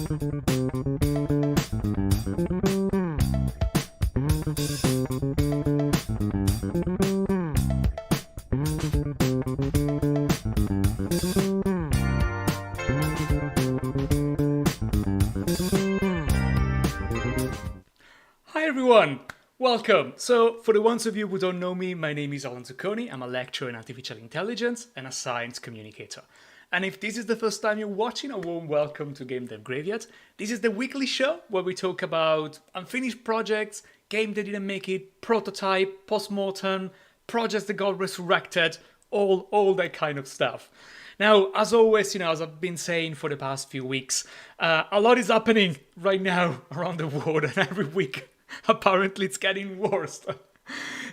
Hi everyone, welcome. So for the ones of you who don't know me, my name is Zucconi. I'm a lecturer in artificial intelligence and a science communicator. And if this is the first time you're watching, a warm welcome to Gamedev Graveyard. This is the weekly show where we talk about unfinished projects, games that didn't make it, prototype, post-mortem, projects that got resurrected, all that kind of stuff. Now, as always, as I've been saying for the past few weeks, a lot is happening right now around the world, and every week, apparently, it's getting worse.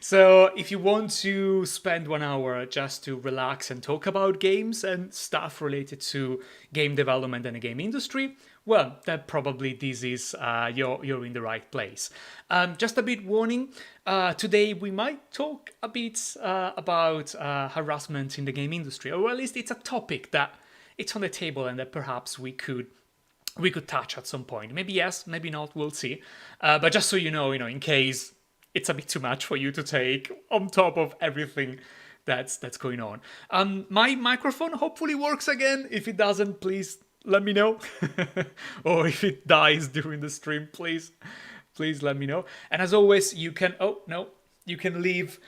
So if you want to spend 1 hour just to relax and talk about games and stuff related to game development and the game industry, well, that probably this is you're in the right place. Just a bit warning, today we might talk a bit about harassment in the game industry, or at least it's a topic that it's on the table and that perhaps we could touch at some point. Maybe yes, maybe not, we'll see. But just so you know, in case it's a bit too much for you to take on top of everything that's going on. My microphone hopefully works again. If it doesn't, please let me know. Or if it dies during the stream, please let me know. And as always, you can leave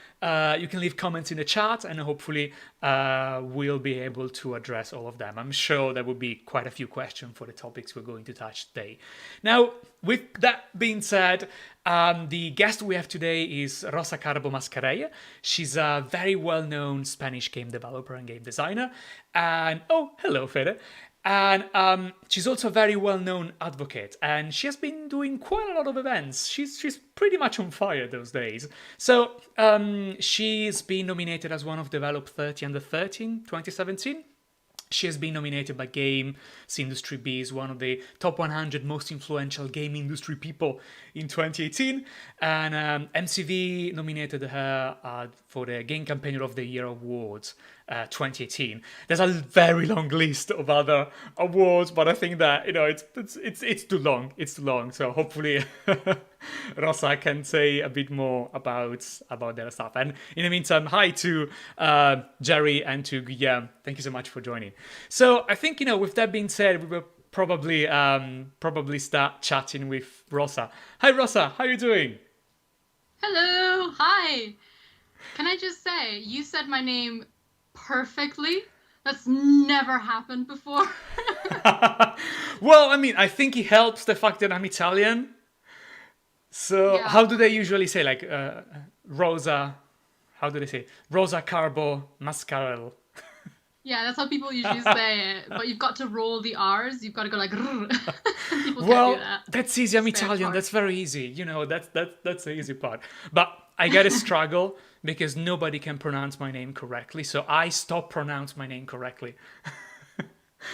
comments in the chat, and hopefully we'll be able to address all of them. I'm sure there will be quite a few questions for the topics we're going to touch today. Now, with that being said, the guest we have today is Rosa Carbó-Mascarell. She's a very well-known Spanish game developer and game designer. And oh, hello, Fede. And she's also a very well-known advocate, and she has been doing quite a lot of events. She's pretty much on fire those days. So she's been nominated as one of Develop 30 Under 13 2017. She has been nominated by Games Industry B as one of the top 100 most influential game industry people in 2018. And MCV nominated her for the Game Campaigner of the Year Awards 2018. There's a very long list of other awards, but I think that it's too long. It's too long. So hopefully Rosa can say a bit more about their stuff. And in the meantime, hi to Jerry and to Guillaume. Thank you so much for joining. So I think with that being said, we will probably start chatting with Rosa. Hi Rosa, how are you doing? Hello, hi. Can I just say, you said my name perfectly. That's never happened before. Well, I mean, I think it helps the fact that I'm Italian. So yeah. How do they usually say, like, Rosa, how do they say? Rosa Carbó-Mascarell. Yeah, that's how people usually say it. But you've got to roll the R's. You've got to go like, people well, can't do that. That's easy. I'm Italian. That's very easy. That's the easy part. But I gotta struggle because nobody can pronounce my name correctly. So I stop pronounce my name correctly.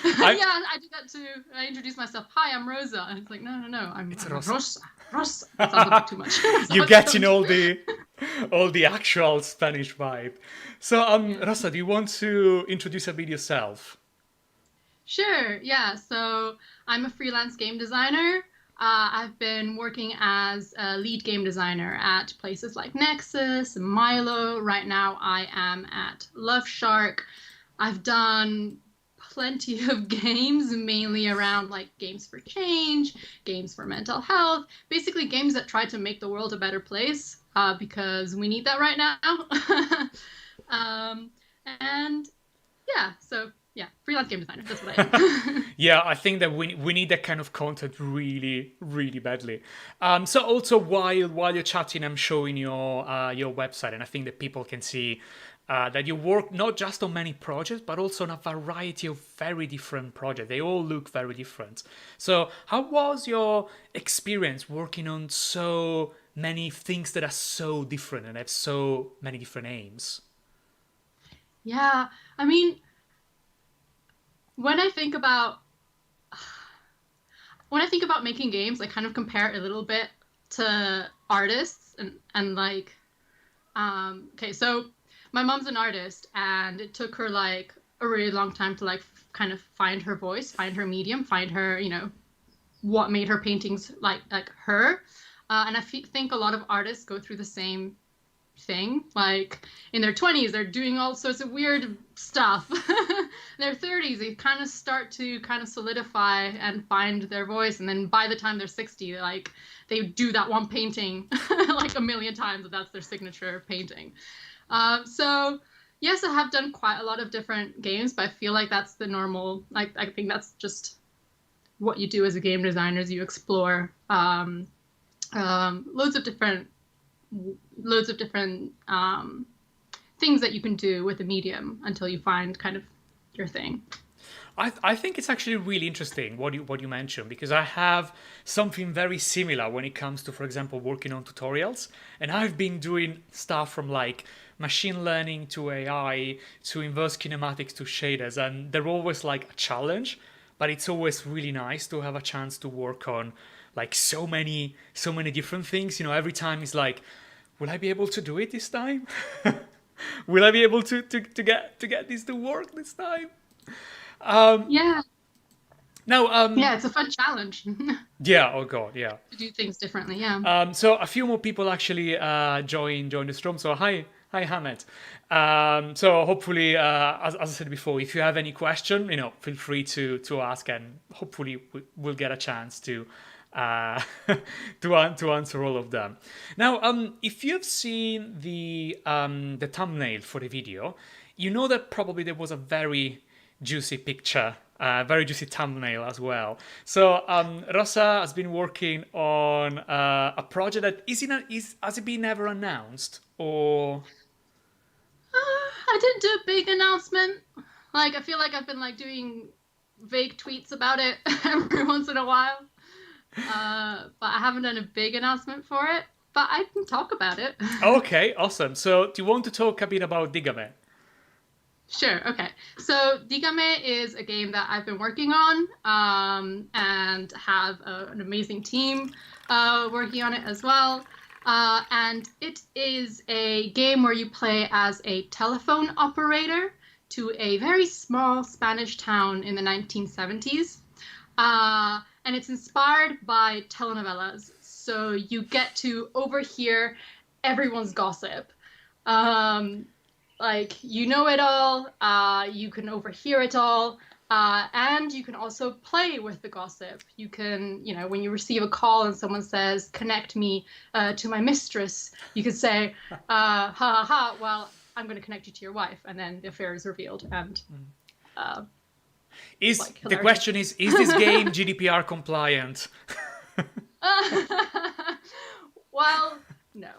Yeah, I do that too. I introduce myself. Hi, I'm Rosa. And it's like, no. I'm Rosa. Rosa. That sounds a bit too much. You get in all the actual Spanish vibe. So, Yeah. Rosa, do you want to introduce a bit yourself? Sure. Yeah. So I'm a freelance game designer. I've been working as a lead game designer at places like Nexus and Milo. Right now I am at Love Shark. I've done plenty of games, mainly around like games for change, games for mental health, basically games that try to make the world a better place, because we need that right now. And yeah, so yeah, freelance game designer, that's what I am. Yeah, I think that we need that kind of content really, really badly. So also while you're chatting, I'm showing your website, and I think that people can see that you work not just on many projects, but also on a variety of very different projects. They all look very different. So how was your experience working on so many things that are so different and have so many different aims? Yeah, I mean, when I think about making games, I kind of compare it a little bit to artists and like, okay, so my mom's an artist, and it took her like a really long time to like kind of find her voice, find her medium, find her, what made her paintings like her. And I think a lot of artists go through the same thing. Like in their 20s, they're doing all sorts of weird stuff. In their 30s, they kind of start to kind of solidify and find their voice. And then by the time they're 60, like they do that one painting like a million times, and that's their signature painting. So yes, I have done quite a lot of different games, but I feel like that's the normal, like I think that's just what you do as a game designer, is you explore loads of different things that you can do with a medium until you find kind of your thing. I think it's actually really interesting what you mentioned, because I have something very similar when it comes to, for example, working on tutorials. And I've been doing stuff from like machine learning to AI to inverse kinematics to shaders, and they're always like a challenge, but it's always really nice to have a chance to work on like so many different things. You know, every time it's like, will I be able to do it this time? Will I be able to get this to work this time? Yeah. Now, Yeah, it's a fun challenge. yeah, oh god, yeah. To do things differently, yeah. So a few more people actually join the stream. So hi Hamed. So hopefully, as I said before, if you have any question, you know, feel free to ask, and hopefully we'll get a chance to to answer all of them. Now, if you've seen the thumbnail for the video, you know that probably there was a very juicy picture, very juicy thumbnail as well. So Rosa has been working on a project that has it been ever announced, or? I didn't do a big announcement. Like I feel like I've been like doing vague tweets about it every once in a while. But I haven't done a big announcement for it. But I can talk about it. Okay, awesome. So do you want to talk a bit about Digame? Sure, okay. So Digame is a game that I've been working on and have an amazing team working on it as well. And it is a game where you play as a telephone operator to a very small Spanish town in the 1970s. And it's inspired by telenovelas. So you get to overhear everyone's gossip. Like, you know it all, you can overhear it all, and you can also play with the gossip. You can, you know, when you receive a call and someone says, connect me to my mistress, you could say, ha ha ha, well, I'm going to connect you to your wife. And then the affair is revealed. And the question is this game GDPR compliant? Well, no.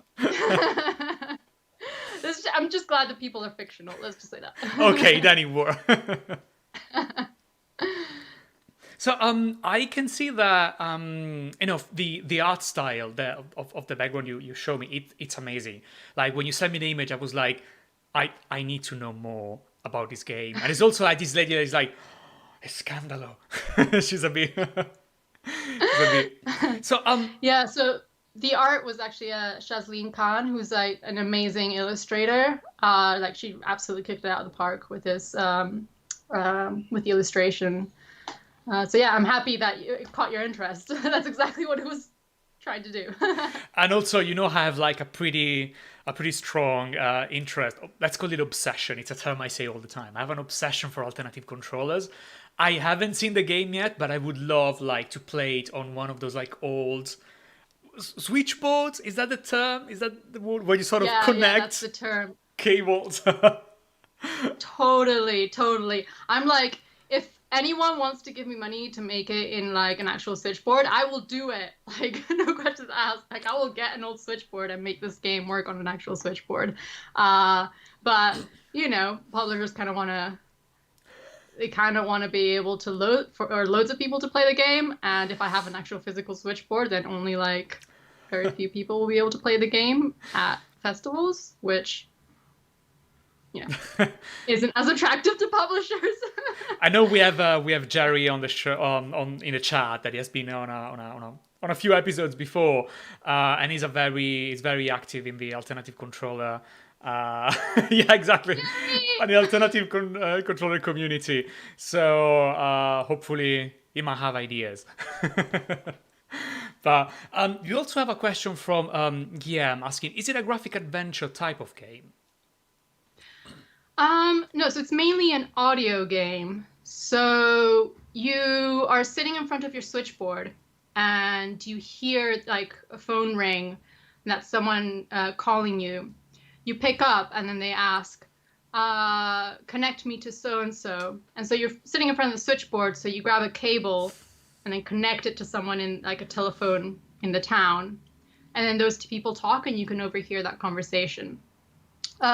I'm just glad that people are fictional. Let's just say that. Okay, then it works. So I can see that you know, the art style of the background you show me, it's amazing. Like when you sent me the image, I was like, I need to know more about this game. And it's also like this lady that is like, Escandalo. She's a bit. So yeah. So the art was actually Shazleen Khan, who's like an amazing illustrator. Like she absolutely kicked it out of the park with this with the illustration. So yeah, I'm happy that it caught your interest. That's exactly what it was trying to do. And also, you know, have like a pretty strong interest. Let's call it obsession. It's a term I say all the time. I have an obsession for alternative controllers. I haven't seen the game yet, but I would love like to play it on one of those like old switchboards. Is that the term? Is that the word where you sort of connect? Yeah, that's the term. Cables. Totally. I'm like, if anyone wants to give me money to make it in like an actual switchboard, I will do it. Like, no questions asked. Like, I will get an old switchboard and make this game work on an actual switchboard. But you know, publishers kind of want to be able to loads of people to play the game. And if I have an actual physical switchboard, then only like very few people will be able to play the game at festivals, which isn't as attractive to publishers. I know we have Jerry on the show on in the chat that he has been on a few episodes before, and he's very active in the alternative controller. Yeah, exactly. And the alternative controller community. So hopefully he might have ideas. But we also have a question from Guillaume asking, is it a graphic adventure type of game? No, so it's mainly an audio game. So you are sitting in front of your switchboard and you hear like a phone ring and that's someone calling you. You pick up and then they ask, connect me to so and so. And so you're sitting in front of the switchboard, so you grab a cable and then connect it to someone in like a telephone in the town. And then those two people talk and you can overhear that conversation.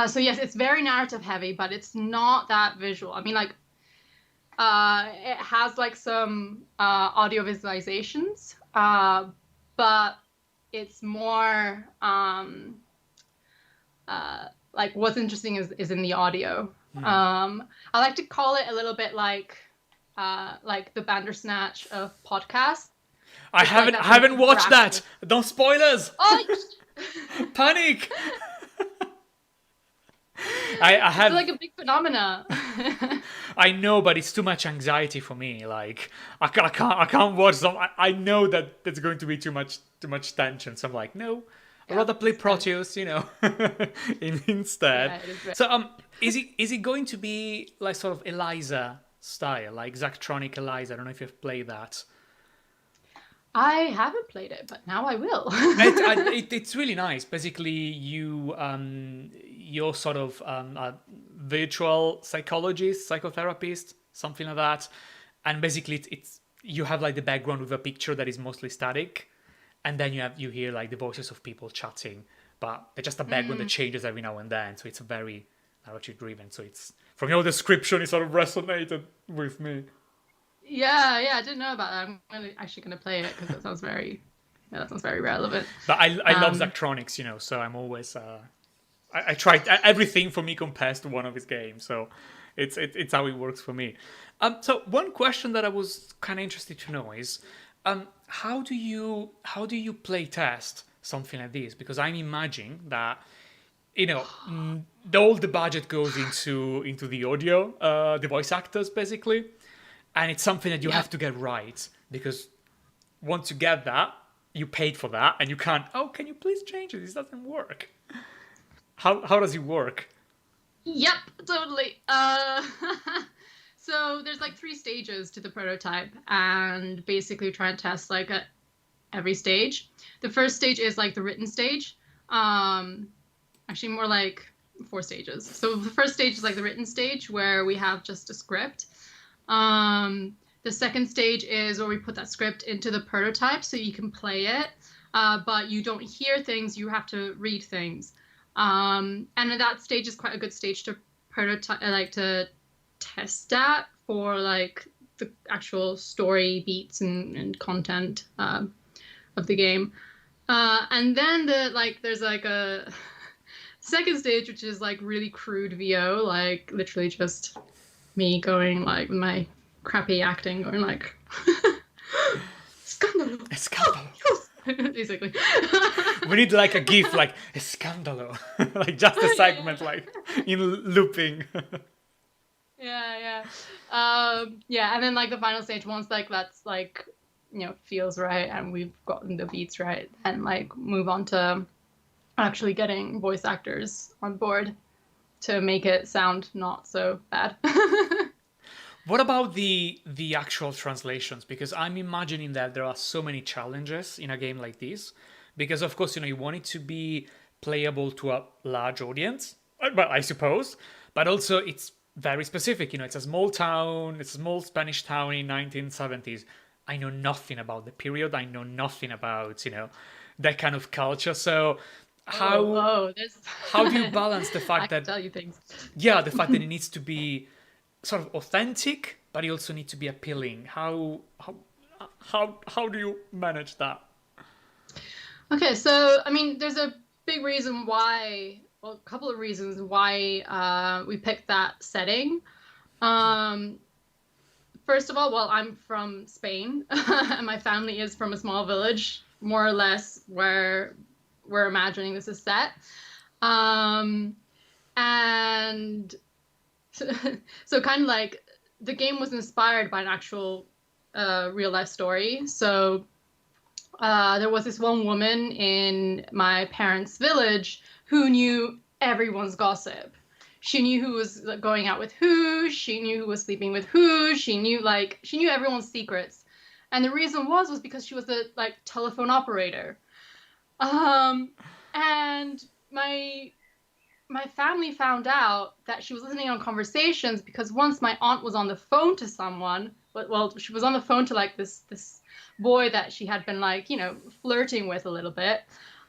So yes, it's very narrative heavy, but it's not that visual. I mean, like, it has like some audio visualizations, but it's more like what's interesting is in the audio. I like to call it a little bit like the Bandersnatch of podcasts. I haven't watched that. Don't spoilers. Oh, Panic. I have. It's like a big phenomena. I know, but it's too much anxiety for me. Like I can't watch some. I know that there's going to be too much tension. So I'm like, no, I'd rather play Proteus, instead. Yeah, it is very- So is it going to be like sort of Eliza style, like Zachtronic Eliza? I don't know if you've played that. I haven't played it, but now I will. It's really nice. Basically, you're sort of a virtual psychologist, psychotherapist, something like that. And basically, it's you have like the background with a picture that is mostly static, and then you hear like the voices of people chatting, but they're just a background that changes every now and then. So it's very narrative driven. So it's from your description, it sort of resonated with me. Yeah, I didn't know about that. I'm actually going to play it because that sounds very relevant. But I love Zachtronics, so I'm always I tried everything for me compares to one of his games, so it's how it works for me. So one question that I was kind of interested to know is, how do you play test something like this? Because I'm imagining that all the budget goes into the audio, the voice actors basically. And it's something that you have to get right, because once you get that, you paid for that, and you can't, can you please change it? This doesn't work. How does it work? Yep, totally. So there's like 3 stages to the prototype, and basically try and test like at every stage. The first stage is like the written stage. Actually, more like 4 stages. So the first stage is like the written stage, where we have just a script. The second stage is where we put that script into the prototype so you can play it, but you don't hear things, you have to read things. And that stage is quite a good stage to prototype, like to test at for like the actual story beats and content of the game. And then there's like a second stage, which is like really crude VO, like literally just me going like with my crappy acting, going like Scandalo. Escandalo. Basically. We need like a GIF, like Escandalo, like just a segment, like in looping. Yeah. And then like the final stage, once like that's like feels right and we've gotten the beats right, and like move on to actually getting voice actors on board to make it sound not so bad. What about the actual translations? Because I'm imagining that there are so many challenges in a game like this. Because of course, you want it to be playable to a large audience, well, I suppose. But also it's very specific. It's a small town, it's a small Spanish town in 1970s. I know nothing about the period. I know nothing about, that kind of culture. So how do you balance the fact I that can tell you things? Yeah, the fact that it needs to be sort of authentic, but it also needs to be appealing. How do you manage that? Okay, so I mean, there's a big reason why. Well, a couple of reasons why we picked that setting. First of all, well, I'm from Spain, and my family is from a small village, more or less, where we're imagining this is set. And so kind of like the game was inspired by an actual real life story. So there was this one woman in my parents' village who knew everyone's gossip. She knew who was going out with who. She knew who was sleeping with who. She knew everyone's secrets. And the reason was because she was a like telephone operator. Um, and my family found out that she was listening on conversations because once my aunt was on the phone to someone, well, she was on the phone to like this boy that she had been like, flirting with a little bit.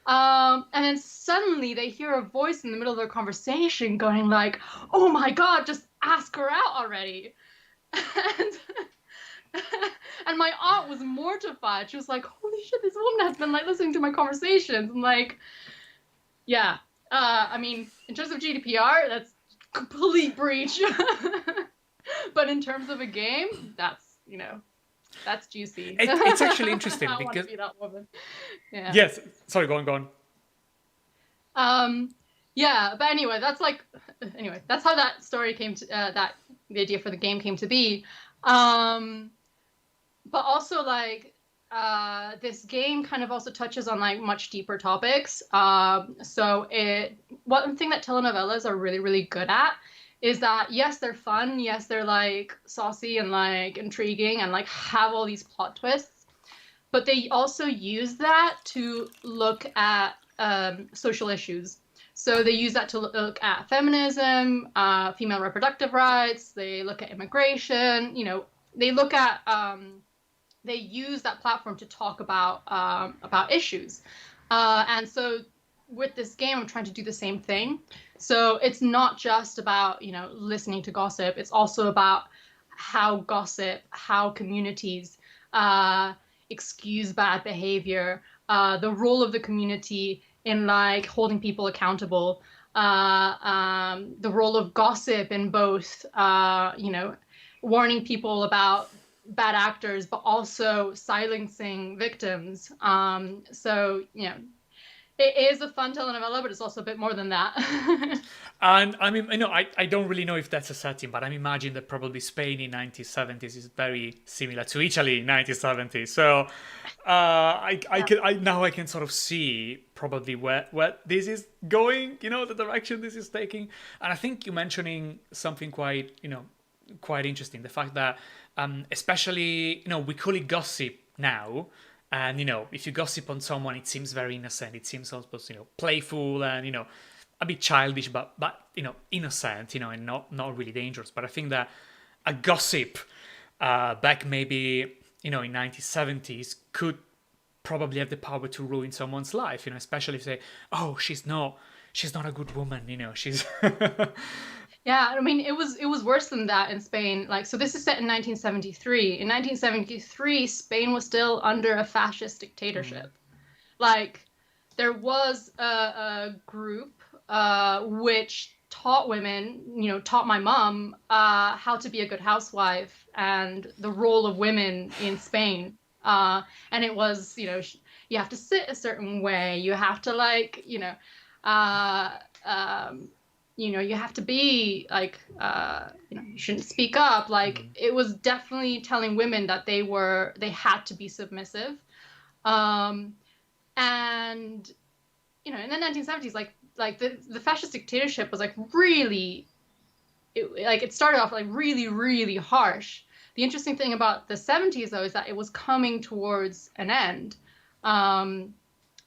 And then suddenly they hear a voice in the middle of their conversation going like, "Oh my God, just ask her out already." And and my aunt was mortified. She was like, "Holy shit, this woman has been like listening to my conversations." And like, yeah. I mean, in terms of GDPR, that's complete breach. But in terms of a game, that's juicy. It's actually interesting I because want to be that woman. Yeah. yes, sorry, go on. Yeah, but anyway, that's how that story came to that the idea for the game came to be. But also like this game kind of also touches on like much deeper topics. So one thing that telenovelas are really, really good at is that yes, they're fun, yes, they're like saucy and like intriguing and like have all these plot twists, but they also use that to look at social issues. So they use that to look at feminism, female reproductive rights. They look at immigration. They look at they use that platform to talk about issues. And so with this game, I'm trying to do the same thing. So it's not just about, listening to gossip. It's also about how communities excuse bad behavior, the role of the community in like holding people accountable, the role of gossip in both, warning people about bad actors, but also silencing victims. So, it is a fun telenovela, but it's also a bit more than that. And I mean, I don't really know if that's a setting, but I imagine that probably Spain in 1970s is very similar to Italy in 1970s. So I can sort of see probably where this is going, the direction this is taking. And I think you're mentioning something quite interesting, the fact that especially we call it gossip now. And if you gossip on someone, it seems very innocent. It seems almost playful and a bit childish, but innocent, and not really dangerous. But I think that a gossip back maybe in 1970s could probably have the power to ruin someone's life. Especially if they, oh, she's not a good woman. She's. Yeah, I mean, it was worse than that in Spain. Like, so this is set in 1973. In 1973, Spain was still under a fascist dictatorship. Like, there was a group which taught women, taught my mom how to be a good housewife and the role of women in Spain. And it was, you have to sit a certain way. You have to like, you have to be like, you shouldn't speak up. Like, it was definitely telling women that they had to be submissive. And, in the 1970s, like the fascist dictatorship was like really, it started off like really, really harsh. The interesting thing about the 70s, though, is that it was coming towards an end.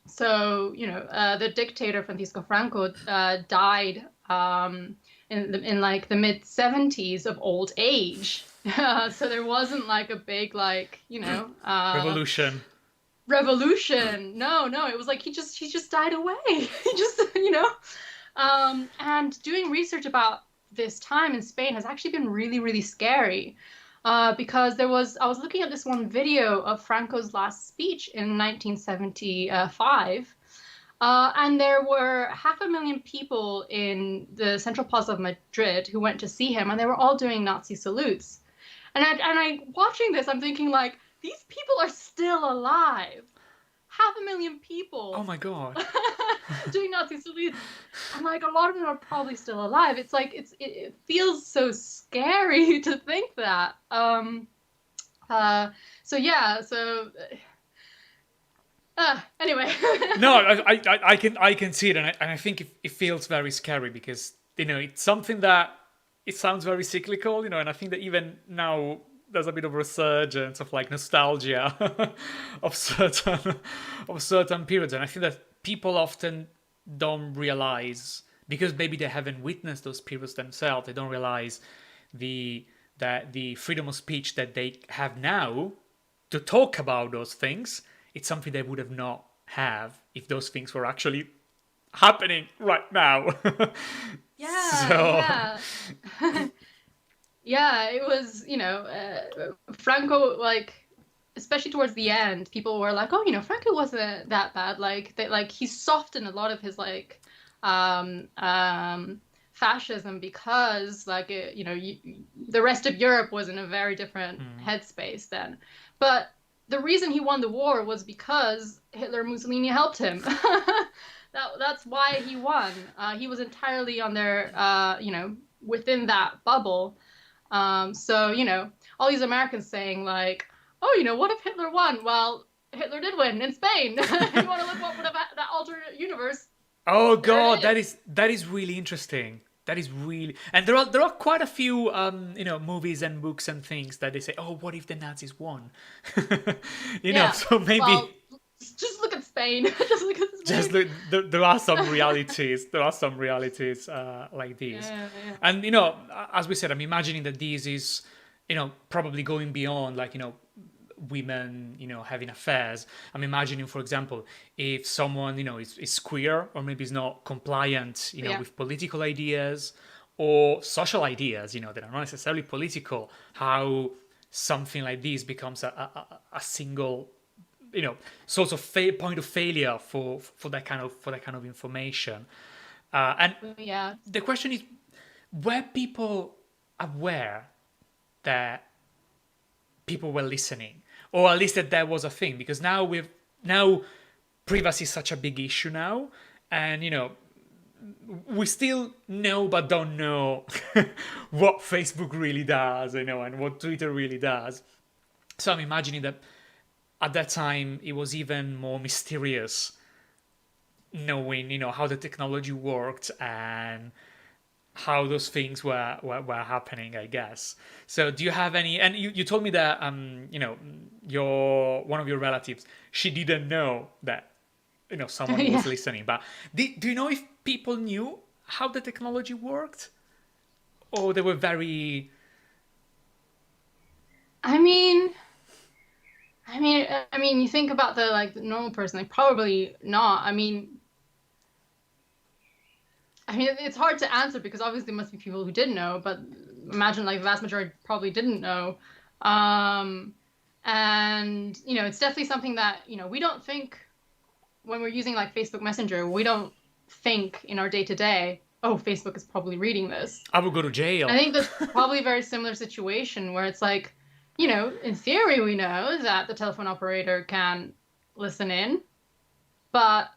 So, the dictator Francisco Franco died in like the mid 70s of old age. So there wasn't like a big like revolution. No, it was like he just died away. He just and doing research about this time in Spain has actually been really, really scary. Because I was looking at this one video of Franco's last speech in 1975, and there were 500,000 people in the Central Plaza of Madrid who went to see him, and they were all doing Nazi salutes. And I watching this, I'm thinking like, these people are still alive. 500,000 people. Oh my God. Doing Nazi salutes. And like a lot of them are probably still alive. It's like it feels so scary to think that. Uh, so yeah, so anyway. No, I can see it, and I think it feels very scary because it's something that it sounds very cyclical, and I think that even now there's a bit of resurgence of like nostalgia of certain periods, and I think that people often don't realize because maybe they haven't witnessed those periods themselves. They don't realize the that the freedom of speech that they have now to talk about those things, it's something they would have not have if those things were actually happening right now. So Yeah, yeah. Yeah, it was, Franco, like, especially towards the end, people were like, oh, Franco wasn't that bad. Like, he softened a lot of his, like, fascism because, like, the rest of Europe was in a very different headspace then. But the reason he won the war was because Hitler and Mussolini helped him. That's why he won. He was entirely on their, within that bubble. So, all these Americans saying like, oh, what if Hitler won? Well, Hitler did win in Spain. You want to look what would have that alternate universe? oh god, that is really interesting. That is really, and there are quite a few movies and books and things that they say, oh, what if the Nazis won? Yeah. So maybe. Well, just look at Spain. Just look at Spain. Just look, there are some realities. There are some realities like these, and as we said, I'm imagining that this is, probably going beyond like women, having affairs. I'm imagining, for example, if someone, is queer or maybe is not compliant, with political ideas or social ideas, that are not necessarily political, how something like this becomes a single, sort of point of failure for that kind of information. And Yeah. the question is, were people aware that people were listening, or at least that there was a thing? Because now privacy is such a big issue now, and we still know but don't know what Facebook really does, and what Twitter really does. So I'm imagining that at that time it was even more mysterious knowing how the technology worked and how those things were happening, I guess. So do you have any, and you told me that your one of your relatives, she didn't know that someone was Yeah. listening, but do you know if people knew how the technology worked, or they were very. I mean, you think about the normal person, like probably not. It's hard to answer because obviously there must be people who did know, but imagine like the vast majority probably didn't know. And it's definitely something that we don't think when we're using like Facebook Messenger. We don't think in our day to day, oh, Facebook is probably reading this. I would go to jail. I think that's probably a very similar situation where it's like, in theory, we know that the telephone operator can listen in, but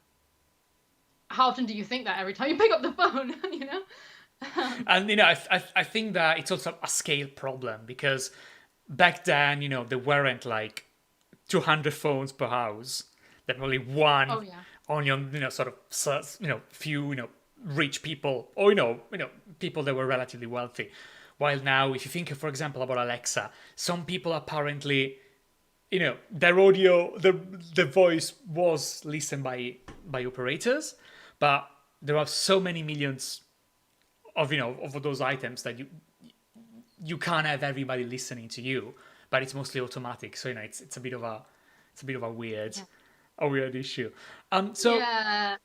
how often do you think that every time you pick up the phone, And I think that it's also a scale problem because back then, there weren't like 200 phones per house. There were only one Oh, yeah. on your sort of few rich people, or people that were relatively wealthy. While now, if you think, for example, about Alexa, some people apparently, their audio, the voice was listened by operators, but there are so many millions of of those items that you can't have everybody listening to you, but it's mostly automatic. So it's a bit of a weird issue. So Yeah.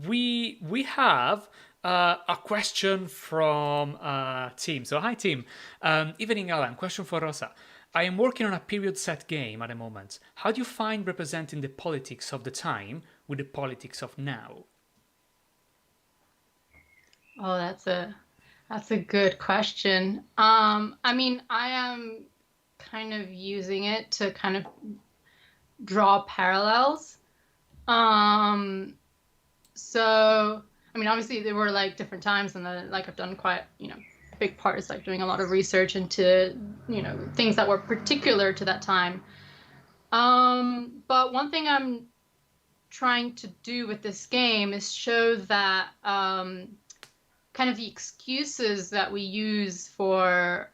we have a question from Tim. So hi Tim. Evening Alan. Question for Rosa. I am working on a period set game at the moment. How do you find representing the politics of the time with the politics of now? Oh, that's a good question. I am kind of using it to kind of draw parallels. So, obviously there were like different times and like I've done quite, big part is like doing a lot of research into, things that were particular to that time. But one thing I'm trying to do with this game is show that kind of the excuses that we use for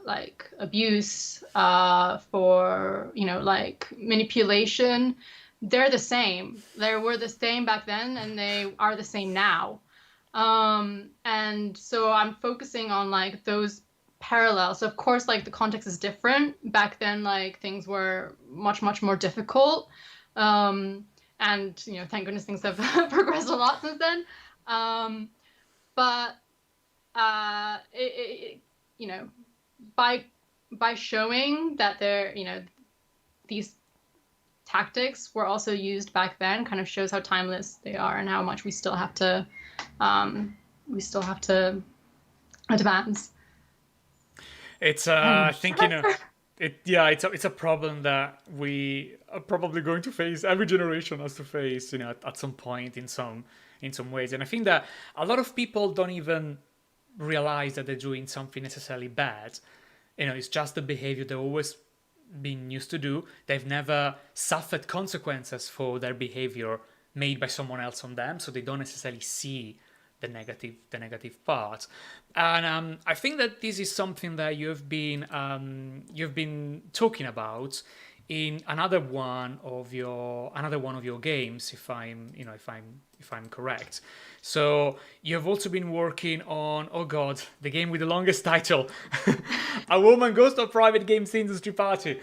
like abuse, for like manipulation, they're the same. They were the same back then, and they are the same now. And so I'm focusing on like those parallels. So of course, like the context is different. Back then, like things were much, much more difficult. And thank goodness things have progressed a lot since then. But by showing that these tactics were also used back then, kind of shows how timeless they are and how much we still have to advance. It's I think it's a problem that we are probably going to face. Every generation has to face, at some point in some ways. And I think that a lot of people don't even realize that they're doing something necessarily bad. It's just the behavior they've always been used to do. They've never suffered consequences for their behavior made by someone else on them, so they don't necessarily see the negative part. And I think that this is something that you've been talking about in another one of your games, if I'm correct. So you've also been working on, oh god, the game with the longest title, A Woman Goes to a Private Games Industry Party.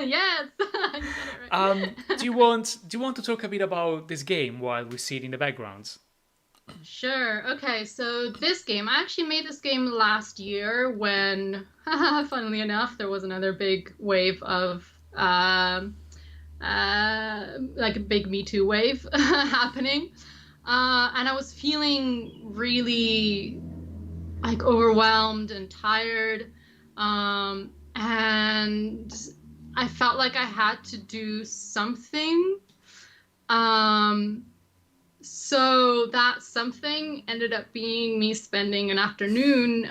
Yes, you got it right. Do you want to talk a bit about this game while we see it in the background? Sure. Okay, so this game, I actually made this game last year when, funnily enough, there was another big wave of, like a big Me Too wave happening. And I was feeling really, like, overwhelmed and tired. And I felt like I had to do something. So that something ended up being me spending an afternoon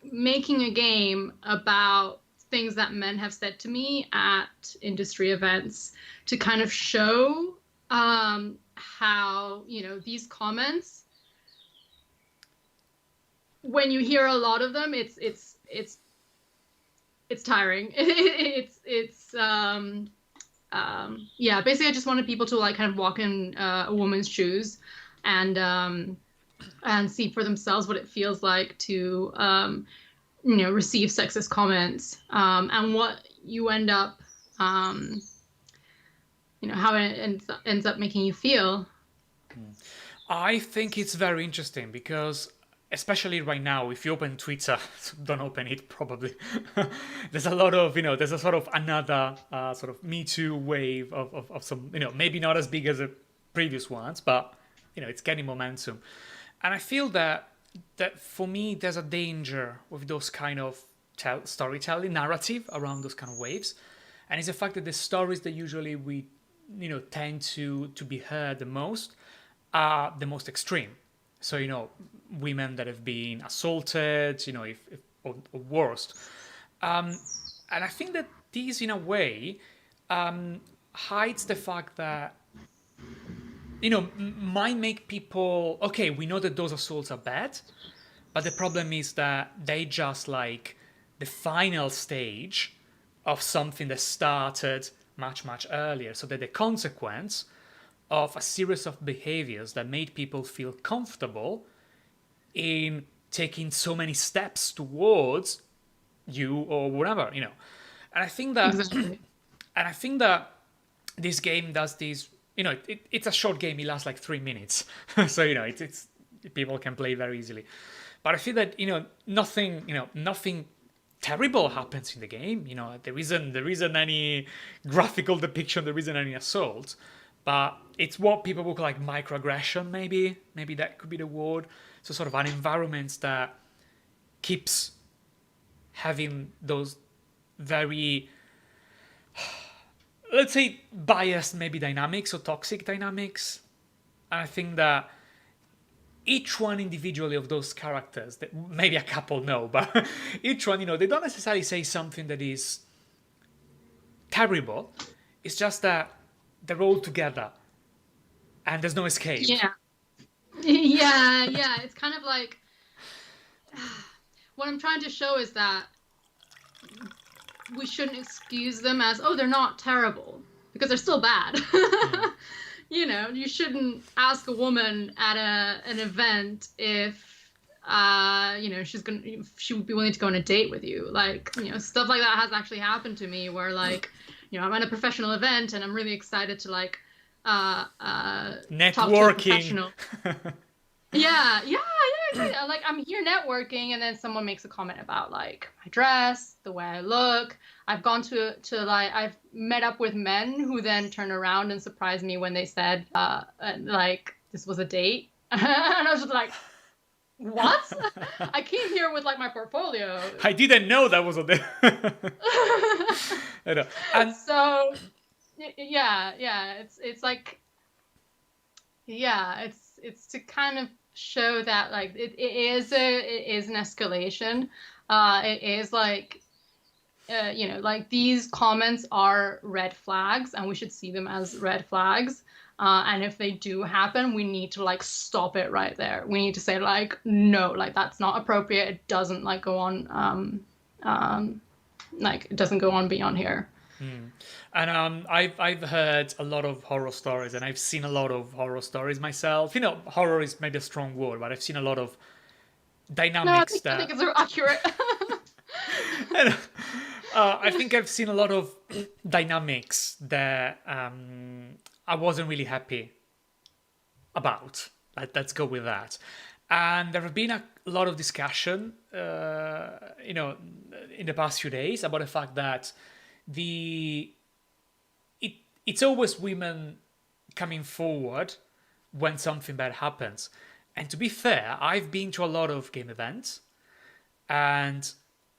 making a game about things that men have said to me at industry events, to kind of show how, these comments, when you hear a lot of them, it's tiring. Basically I just wanted people to like kind of walk in a woman's shoes and see for themselves what it feels like to receive sexist comments, and what you end up how it ends up making you feel. I think it's very interesting because, especially right now, if you open Twitter, don't open it probably. There's a lot of, there's a sort of another sort of Me Too wave of some, maybe not as big as the previous ones, but, it's getting momentum. And I feel that for me, there's a danger with those kind of storytelling narrative around those kind of waves. And it's the fact that the stories that usually we, tend to be heard the most are the most extreme. So, women that have been assaulted, if or worst. And I think that this, in a way, hides the fact that, might make people, okay, we know that those assaults are bad, but the problem is that they just like the final stage of something that started much, much earlier. So that the consequence of a series of behaviors that made people feel comfortable in taking so many steps towards you or whatever, And I think that, Exactly. and I think that this game does this. It's a short game. It lasts like 3 minutes, so it's people can play very easily. But I feel that nothing terrible happens in the game. There isn't any graphical depiction. There isn't any assault. But it's what people would call like microaggression, maybe that could be the word. So sort of an environment that keeps having those very, let's say, biased maybe dynamics or toxic dynamics. And I think that each one individually of those characters, that maybe a couple no, but each one, they don't necessarily say something that is terrible. It's just that they're all together and there's no escape. Yeah. Yeah. It's kind of like what I'm trying to show is that we shouldn't excuse them as, oh, they're not terrible, because they're still bad. Yeah. You shouldn't ask a woman at an event if she would be willing to go on a date with you. Like, stuff like that has actually happened to me where, like, I'm at a professional event and I'm really excited to, like, talk to a professional. Yeah, exactly. Like, I'm here networking, and then someone makes a comment about, like, my dress, the way I look. I've gone to like, I've met up with men who then turn around and surprise me when they said, like, this was a date. And I was just like, what? I came here with, like, my portfolio. I didn't know that was a date. I know. And so, yeah, it's like, yeah, it's to kind of show that, like, it is an escalation. It is like, like, these comments are red flags, and we should see them as red flags. And if they do happen, we need to, like, stop it right there. We need to say, like, no, like, that's not appropriate. It doesn't, like, go on, like, it doesn't go on beyond here. And I've heard a lot of horror stories, and I've seen a lot of horror stories myself. Horror is maybe a strong word, but I've seen a lot of dynamics I think it's accurate. And, I think I've seen a lot of dynamics that I wasn't really happy about. Let's go with that. And there have been a lot of discussion, in the past few days about the fact that it's always women coming forward when something bad happens. And to be fair, I've been to a lot of game events, and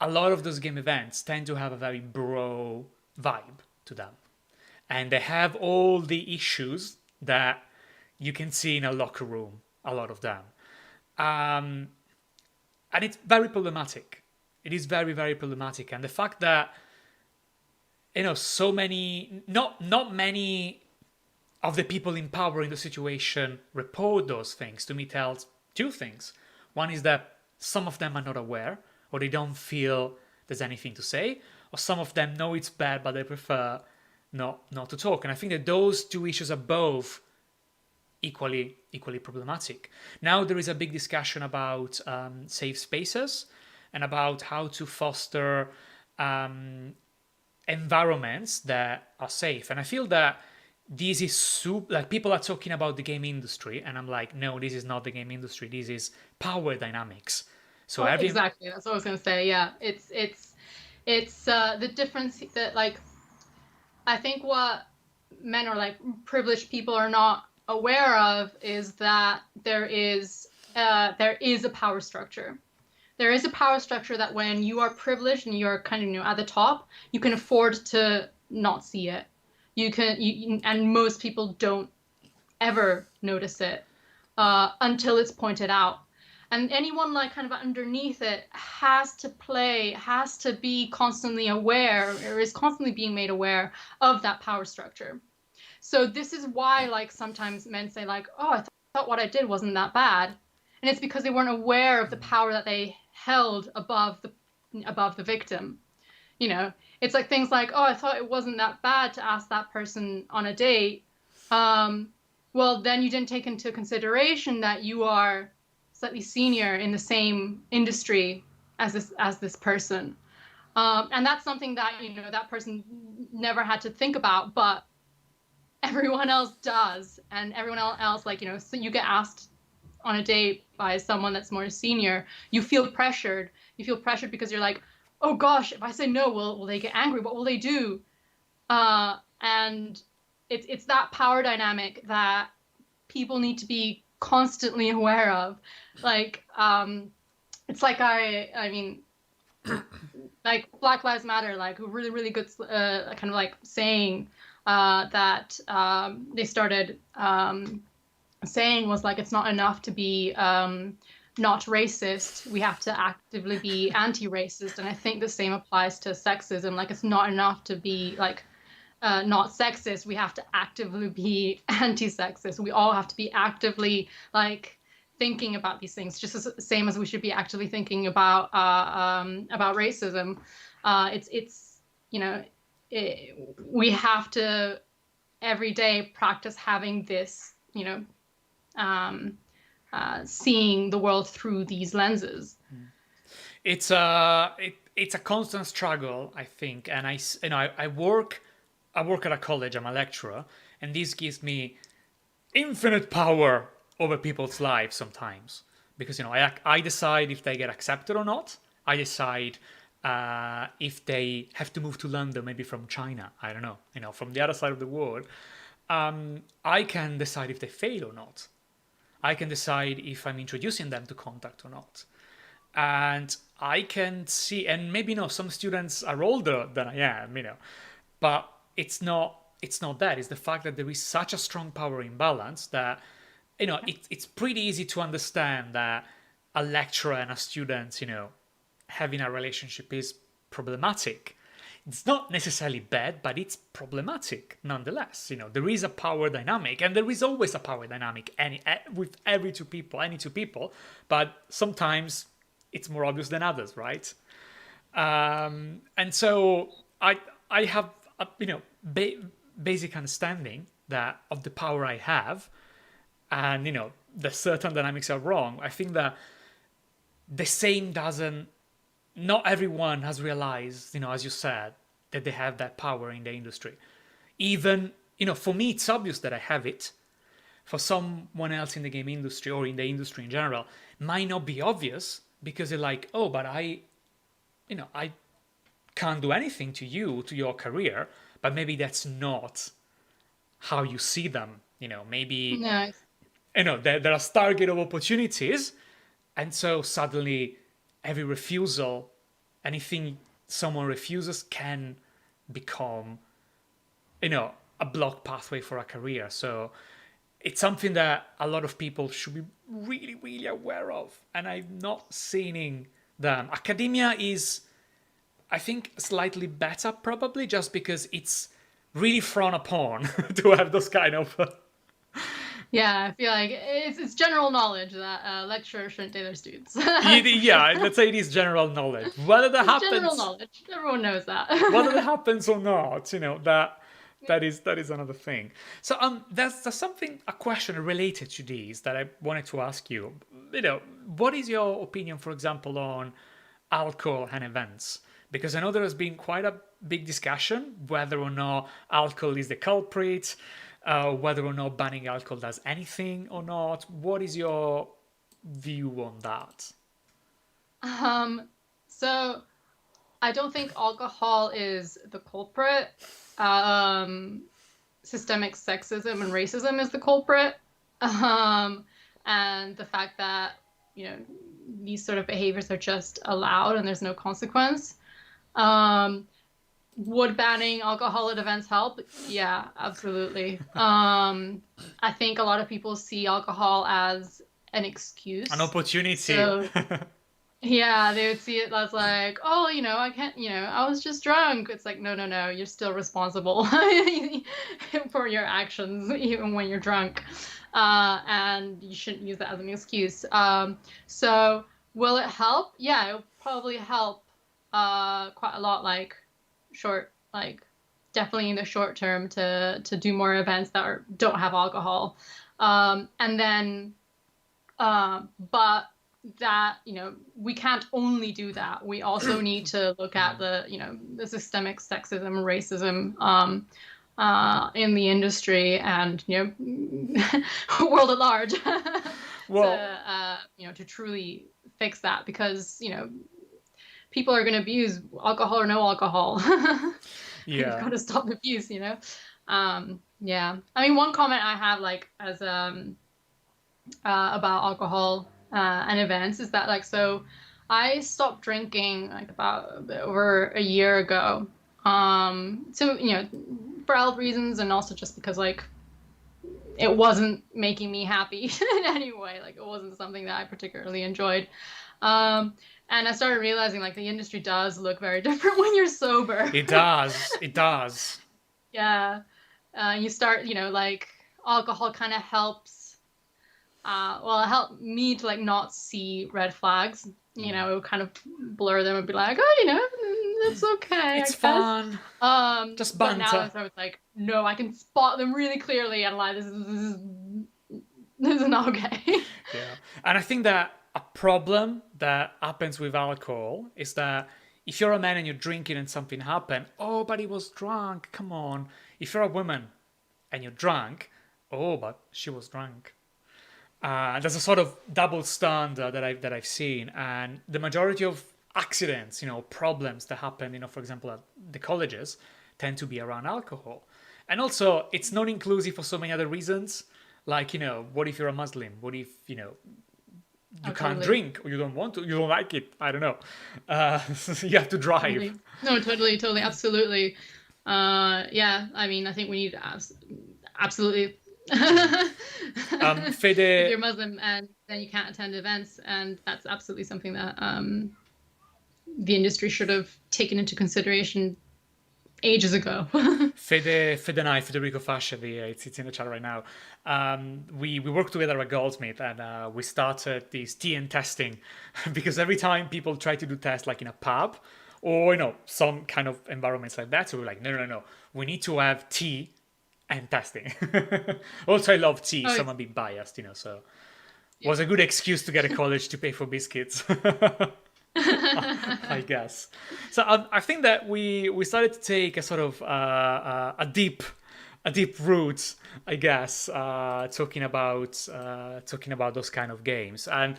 a lot of those game events tend to have a very bro vibe to them. And they have all the issues that you can see in a locker room, a lot of them. And it's very problematic. It is very, very problematic. And the fact that so many, not many of the people in power in the situation report those things, to me tells two things. One is that some of them are not aware, or they don't feel there's anything to say, or some of them know it's bad, but they prefer not to talk. And I think that those two issues are both equally problematic. Now there is a big discussion about safe spaces and about how to foster environments that are safe. And I feel that this is like, people are talking about the game industry, and I'm like, no, this is not the game industry. This is power dynamics. So exactly, that's what I was gonna say. Yeah, it's the difference that, like, I think what men or, like, privileged people are not aware of is that there is a power structure. There is a power structure that when you are privileged and you're kind of, at the top, you can afford to not see it. And most people don't ever notice it until it's pointed out. And anyone, like, kind of underneath it has to be constantly aware, or is constantly being made aware of that power structure. So this is why, like, sometimes men say, like, oh, I thought what I did wasn't that bad. And it's because they weren't aware of the power that they held above the victim. It's like things like, oh, I thought it wasn't that bad to ask that person on a date. Well, then you didn't take into consideration that you are slightly senior in the same industry as this person. And that's something that, that person never had to think about, but everyone else does. And everyone else, like, so you get asked on a date by someone that's more senior, you feel pressured. You feel pressured because you're like, oh gosh, if I say no, will they get angry? What will they do? And it's that power dynamic that people need to be constantly aware of. Like, it's like, I mean, like, Black Lives Matter, like, a really, really good kind of, like, saying that they started saying was like, it's not enough to be not racist. We have to actively be anti-racist. And I think the same applies to sexism. Like, it's not enough to be like not sexist. We have to actively be anti-sexist. We all have to be actively like thinking about these things, just as same as we should be actively thinking about racism. It's you know, we have to every day practice having this, um, seeing the world through these lenses. It's a constant struggle, I think, and I work at a college. I'm a lecturer, and this gives me infinite power over people's lives sometimes, because I decide if they get accepted or not. I decide if they have to move to London, maybe from China. I don't know, from the other side of the world. I can decide if they fail or not. I can decide if I'm introducing them to contact or not. And I can see, and maybe some students are older than I am, but it's not that. It's the fact that there is such a strong power imbalance that it's pretty easy to understand that a lecturer and a student, having a relationship is problematic. It's not necessarily bad, but it's problematic nonetheless. There is a power dynamic, and there is always a power dynamic with any two people, but sometimes it's more obvious than others, right? And so I have a basic understanding that of the power I have, and the certain dynamics are wrong. I think that the same doesn't. Not everyone has realized, as you said, that they have that power in the industry. Even, for me, it's obvious that I have it. For someone else in the game industry or in the industry in general, might not be obvious because they're like, oh, but I can't do anything to you, to your career. But maybe that's not how you see them. Maybe, No. there are target of opportunities. And so suddenly every refusal, anything someone refuses can become, a block pathway for a career. So it's something that a lot of people should be really, really aware of. And I'm not seeing them. Academia is, I think, slightly better probably just because it's really frowned upon to have those kind of... Yeah, I feel like it's general knowledge that lecturers shouldn't date their students. Yeah, let's say it is general knowledge. Whether that happens, general knowledge, everyone knows that. whether that happens or not, that is another thing. So there's a question related to these that I wanted to ask you. What is your opinion, for example, on alcohol and events? Because I know there has been quite a big discussion whether or not alcohol is the culprit. Whether or not banning alcohol does anything or not. What is your view on that? So I don't think alcohol is the culprit. Systemic sexism and racism is the culprit. And the fact that, these sort of behaviors are just allowed and there's no consequence. Would banning alcohol at events help? Yeah, absolutely. I think a lot of people see alcohol as an excuse. An opportunity. So, yeah, they would see it as like, oh, I can't, I was just drunk. It's like, no, you're still responsible for your actions, even when you're drunk. And you shouldn't use that as an excuse. So will it help? Yeah, it will probably help quite a lot, definitely in the short term to do more events that don't have alcohol. And then, but that, we can't only do that. We also need to look at the systemic sexism and racism in the industry and, world at large well, to truly fix that, because, people are going to abuse alcohol or no alcohol. Yeah. You've got to stop the abuse, Yeah. I mean, one comment I have, as about alcohol and events is that, so I stopped drinking, about over a year ago. So, for health reasons, and also just because, it wasn't making me happy in any way. Like it wasn't something that I particularly enjoyed. And I started realizing like the industry does look very different when you're sober. It does. It does. Yeah. You start, like alcohol kind of helps. Well, it helped me to like not see red flags. It would kind of blur them and be like, oh, it's okay. It's I guess. fun. Just But now banter. I was like, no, I can spot them really clearly, and like this is not okay. Yeah. And I think that a problem that happens with alcohol is that if you're a man and you're drinking and something happened, oh, but he was drunk, come on. If you're a woman and you're drunk, oh, but she was drunk. There's a sort of double standard that I've seen, and the majority of accidents, problems that happen, for example, at the colleges, tend to be around alcohol. And also, it's non-inclusive for so many other reasons. Like, what if you're a Muslim? What if, you can't Totally. drink or you don't want to, you don't like it? I don't know. You have to drive. Totally. No, totally, absolutely. Yeah, I mean, I think we need absolutely. If Fede, you're Muslim and then you can't attend events, and that's absolutely something that the industry should have taken into consideration ages ago. Fede and I, Federico Fascia, it's in the chat right now. We worked together at Goldsmith, and we started this tea and testing because every time people try to do tests like in a pub or some kind of environments like that, so we're like, no, we need to have tea and testing. Also, I love tea. Oh, Someone being biased, so it was a good excuse to get a college to pay for biscuits. I guess. So I think that we started to take a sort of a deep route, I guess, talking about those kind of games, and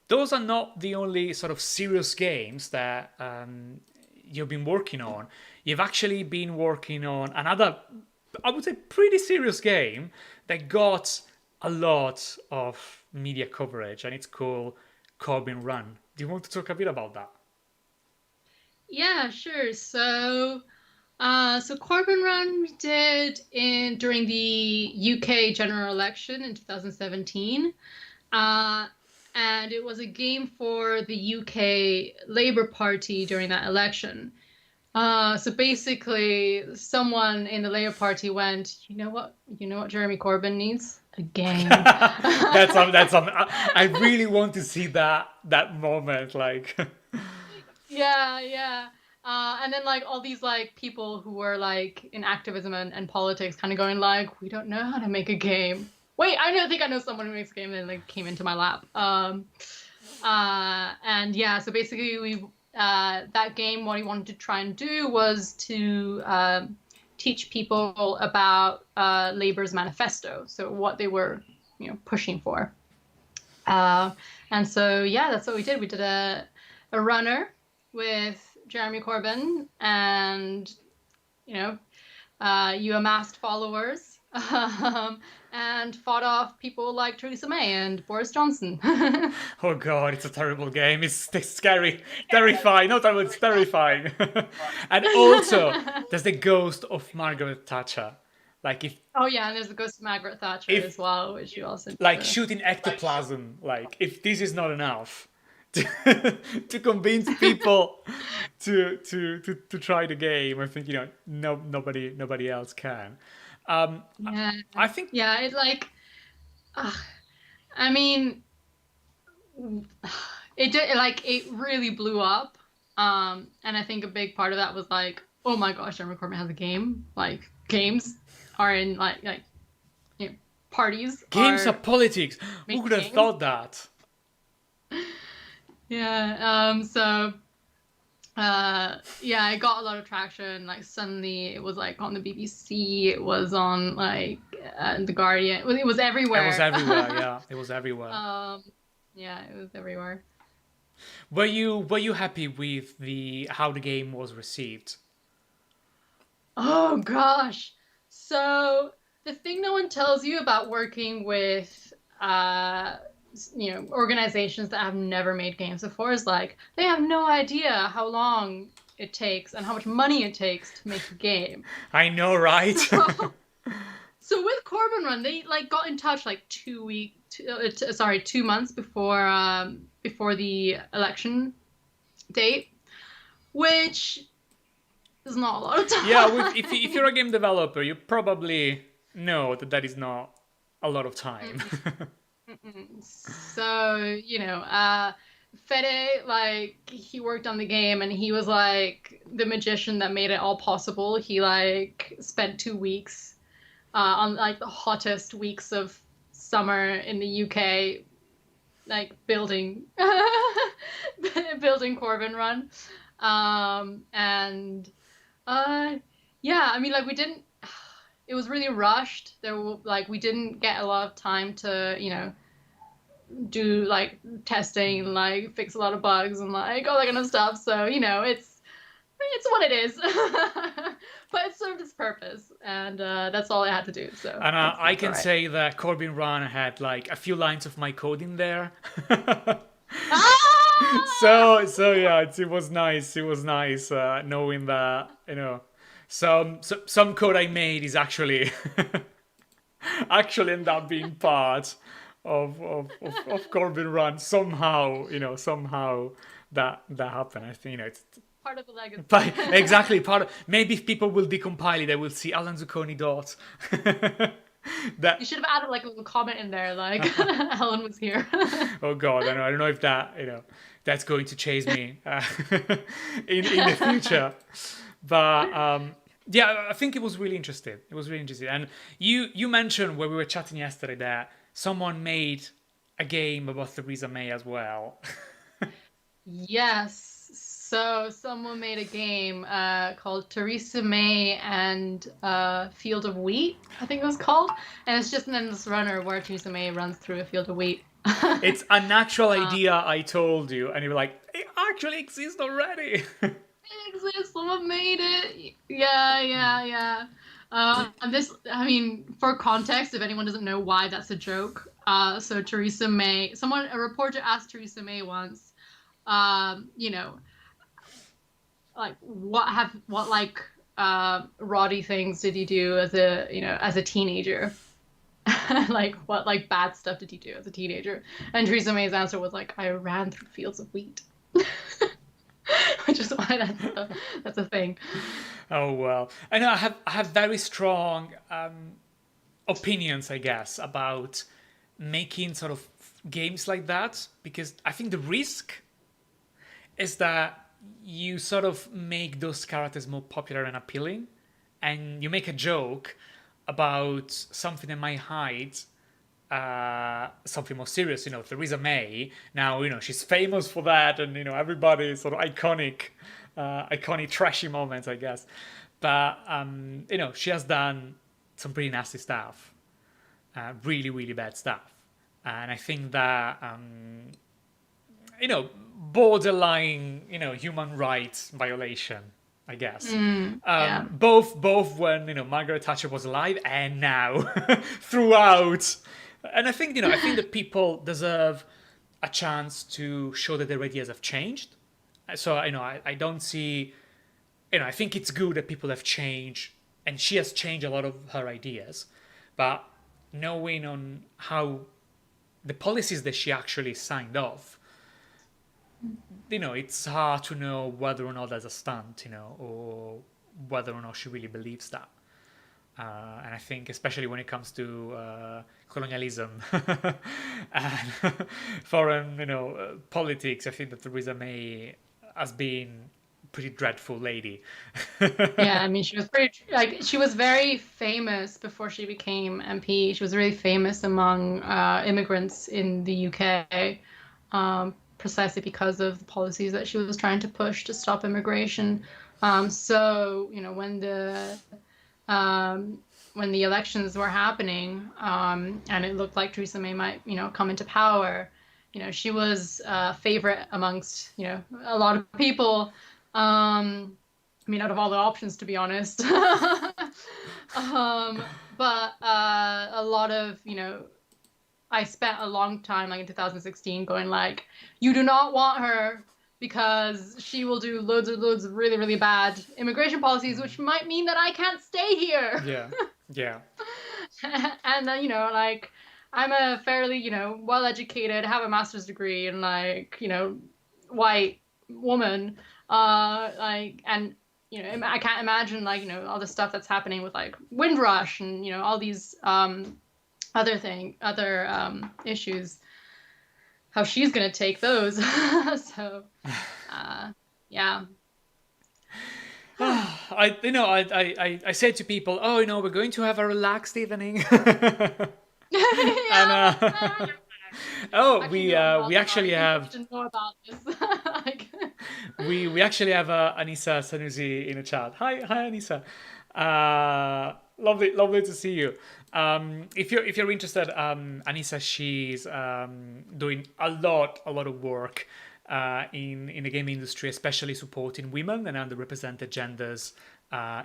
those are not the only sort of serious games that you've been working on. You've actually been working on another, I would say, pretty serious game that got a lot of media coverage, and it's called Corbyn Run. Do you want to talk a bit about that? yeah, sure. So Corbyn Run we did during the UK general election in 2017. And it was a game for the UK Labour Party during that election. So basically, someone in the Labour Party went, you know what Jeremy Corbyn needs? A game. That's I really want to see that moment, like. Yeah. And then like all these like people who were like in activism and politics kind of going like, we don't know how to make a game. Wait, I think I know someone who makes a game, and like came into my lap. And yeah, so basically we that game, what he wanted to try and do was to teach people about Labour's manifesto, so what they were pushing for. And so yeah, that's what we did. We did a runner with Jeremy Corbyn, and you amassed followers and fought off people like Theresa May and Boris Johnson. Oh god, it's a terrible game. It's scary, terrifying. Not terrible, it's terrifying. And also, there's the ghost of Margaret Thatcher. Like if Oh yeah, and there's the ghost of Margaret Thatcher as well, which you also like shooting ectoplasm. Like if this is not enough to convince people to try the game, I think nobody else can. Yeah, I think it like, I mean, it did like it really blew up, and I think a big part of that was like, oh my gosh, Jeremy Corbyn has a game. Like games are in like parties. Games are politics. Who could have games. thought that? Yeah. Yeah, it got a lot of traction. Like suddenly, it was like on the BBC. It was on like the Guardian. It was everywhere. It was everywhere. Yeah, it was everywhere. Yeah, it was everywhere. Were you happy with how the game was received? Oh gosh. So the thing no one tells you about working with organizations that have never made games before is like they have no idea how long it takes and how much money it takes to make a game. I know, right? So with Corbyn Run, they like got in touch like 2 months before the election date, which is not a lot of time. Yeah, if you're a game developer, you probably know that is not a lot of time. So, Fede, like, he worked on the game and he was like the magician that made it all possible. He like spent 2 weeks on like the hottest weeks of summer in the UK, like building building Corbyn Run. And yeah, I mean, like, we didn't, it was really rushed. We didn't get a lot of time to, do like testing and like fix a lot of bugs and like all that kind of stuff. So, it's what it is. But it served its purpose, and that's all I had to do. So, And I can all right. say that Corbyn Run had like a few lines of my code in there. Ah! So yeah, it was nice. It was nice knowing that some code I made is actually actually end up being part of Corbyn Run somehow. Somehow that happened. I think it's Part of the legacy. exactly part of. Maybe if people will decompile it, they will see Alan Zucconi dot. You should have added like a little comment in there, like Helen was here. Oh God, I don't know if that that's going to chase me in the future. But yeah, I think it was really interesting. It was really interesting. And you mentioned when we were chatting yesterday that someone made a game about Theresa May as well. Yes. So someone made a game called Theresa May and Field of Wheat, I think it was called. And it's just an endless runner where Theresa May runs through a field of wheat. It's a natural idea, I told you. And you were like, it actually exists already. It exists. Someone made it. Yeah. And this, I mean, for context, if anyone doesn't know why that's a joke, so Theresa May, a reporter asked Theresa May once, like what rowdy things did you do as a teenager? Like what like bad stuff did you do as a teenager? And Theresa May's answer was like, I ran through fields of wheat. Which is why that's a thing. Oh well, I know I have very strong opinions, I guess, about making sort of games like that, because I think the risk is that you sort of make those characters more popular and appealing, and you make a joke about something that might hide something more serious. Theresa May, now, she's famous for that, and, everybody sort of iconic trashy moments, I guess. But, she has done some pretty nasty stuff, really, really bad stuff. And I think that, borderline, human rights violation, I guess. Yeah. Both when, Margaret Thatcher was alive and now throughout. And I think that people deserve a chance to show that their ideas have changed. So, I don't see, I think it's good that people have changed, and she has changed a lot of her ideas. But knowing on how the policies that she actually signed off, it's hard to know whether or not that's a stunt, or whether or not she really believes that. And I think, especially when it comes to colonialism and foreign, politics, I think that Theresa May has been a pretty dreadful lady. Yeah, I mean, she was very famous before she became MP. She was really famous among immigrants in the UK, precisely because of the policies that she was trying to push to stop immigration. So, when the elections were happening, and it looked like Theresa May might, come into power, she was a favorite amongst, a lot of people. I mean, out of all the options, to be honest. But a lot of, I spent a long time, like in 2016, going like, you do not want her because she will do loads of really, really bad immigration policies, which might mean that I can't stay here. Yeah. And then, like, I'm a fairly, well-educated, have a master's degree, and like, white woman. Like, and I can't imagine like, all the stuff that's happening with like Windrush and all these other issues. How she's gonna take those? So, yeah. I said to people, oh, we're going to have a relaxed evening. And Yeah. oh, Actually, no, I'm we not actually sorry. You have need to know about this. Like, we actually have Anissa Sanusi in the chat. Hi Anissa. Lovely to see you. If you're interested, Anissa, she's doing a lot of work in the game industry, especially supporting women and underrepresented genders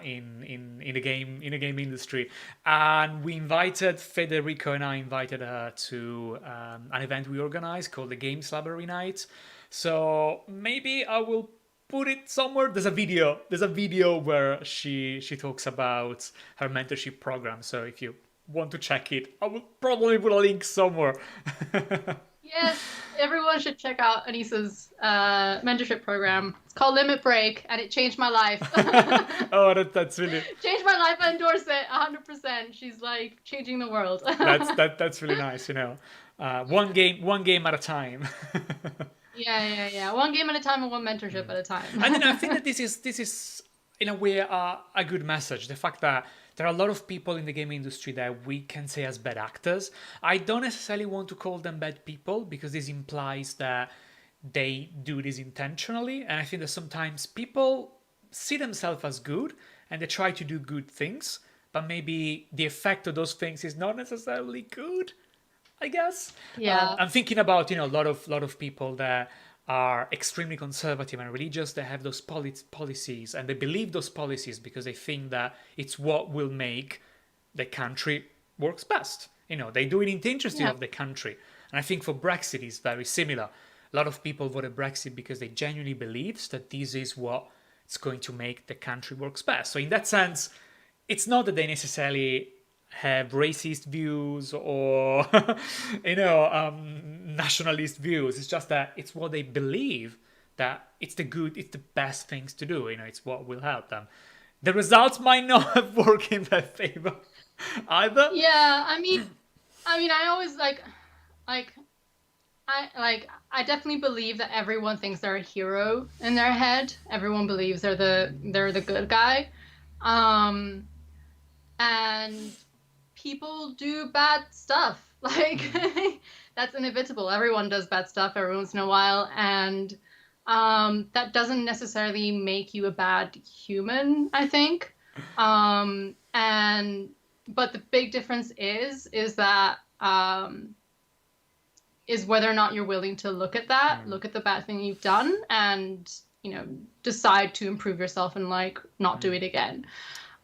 in the game industry. And we invited Federico and I invited her to an event we organized called the Games Library Night. So maybe I will put it somewhere. There's a video where she talks about her mentorship program. So if you want to check it, I will probably put a link somewhere. yes, everyone should check out Anissa's mentorship program. It's called Limit Break, and it changed my life. Oh, that's really Changed my life. I endorse it 100%. She's like changing the world. that's really nice. One game at a time. Yeah. One game at a time and one mentorship at a time. And I think that this is in a way a good message. The fact that there are a lot of people in the game industry that we can say as bad actors. I don't necessarily want to call them bad people because this implies that they do this intentionally. And I think that sometimes people see themselves as good and they try to do good things, but maybe the effect of those things is not necessarily good, I guess. Yeah. I'm thinking about a lot of people that are extremely conservative and religious. They have those policies and they believe those policies because they think that it's what will make the country works best. They do it in the interest of the country. And I think for Brexit it's very similar. A lot of people voted Brexit because they genuinely believe that this is what it's going to make the country works best. So in that sense, it's not that they necessarily have racist views or nationalist views. It's just that it's what they believe, that it's the best things to do. It's what will help them. The results might not have worked in their favor either. Yeah, I mean, I always I definitely believe that everyone thinks they're a hero in their head. Everyone believes they're the good guy. And people do bad stuff. Like that's inevitable. Everyone does bad stuff every once in a while, and that doesn't necessarily make you a bad human, I think. But the big difference is that is whether or not you're willing to look at that, look at the bad thing you've done, and decide to improve yourself and like not do it again.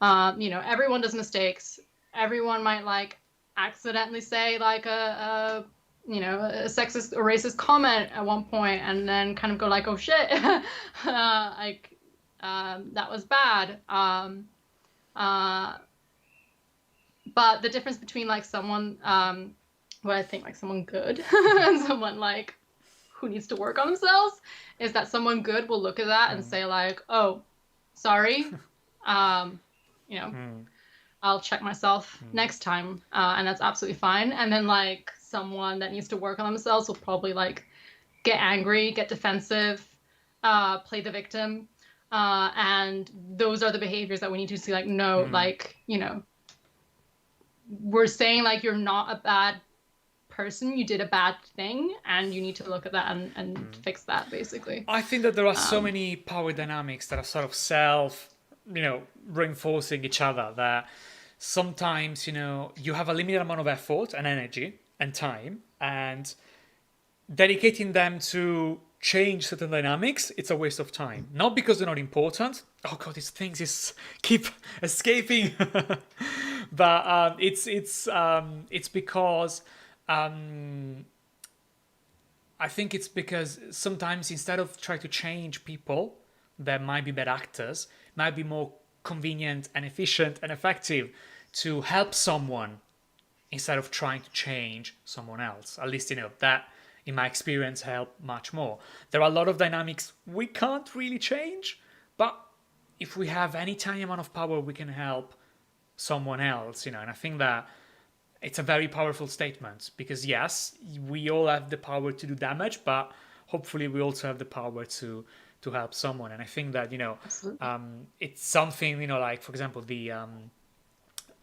Everyone does mistakes. Everyone might accidentally say like a sexist or racist comment at one point and then kind of go like, oh shit, that was bad. But the difference between like someone, what I think like someone good and someone like who needs to work on themselves is that someone good will look at that and say like, oh, sorry, I'll check myself next time, and that's absolutely fine. And then like someone that needs to work on themselves will probably like get angry, get defensive, play the victim, and those are the behaviors that we need to see. Like, no, like we're saying like you're not a bad person, you did a bad thing, and you need to look at that and fix that, basically. I think that there are so many power dynamics that are sort of reinforcing each other, that sometimes you have a limited amount of effort and energy and time, and dedicating them to change certain dynamics, it's a waste of time. Not because they're not important. Oh god, these things keep escaping. But it's because I think it's because sometimes instead of trying to change people that might be bad actors, it might be more convenient and efficient and effective to help someone instead of trying to change someone else. At least, that in my experience helped much more. There are a lot of dynamics we can't really change, but if we have any tiny amount of power, we can help someone else, and I think that it's a very powerful statement because yes, we all have the power to do damage, but hopefully we also have the power to help someone. And I think that Absolutely. it's something like for example the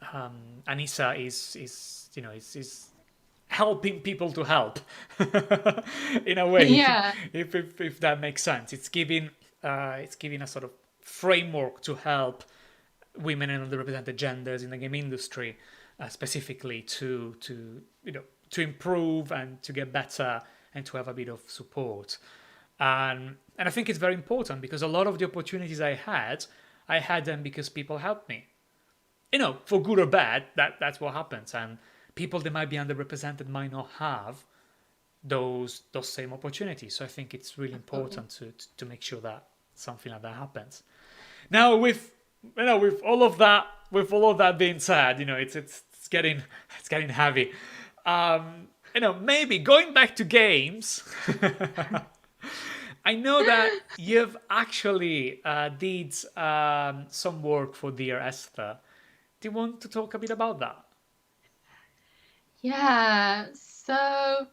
Anissa is helping people to help in a way, Yeah. if that makes sense. It's giving a sort of framework to help women and underrepresented genders in the game industry, specifically to improve and to get better and to have a bit of support. And I think it's very important because a lot of the opportunities I had them because people helped me. For good or bad, that's what happens. And people that might be underrepresented might not have those same opportunities. So I think it's really Absolutely. important to make sure that something like that happens. Now, with all of that being said, it's getting heavy. Maybe going back to games. I know that you've actually did some work for Dear Esther. Do you want to talk a bit about that? Yeah. So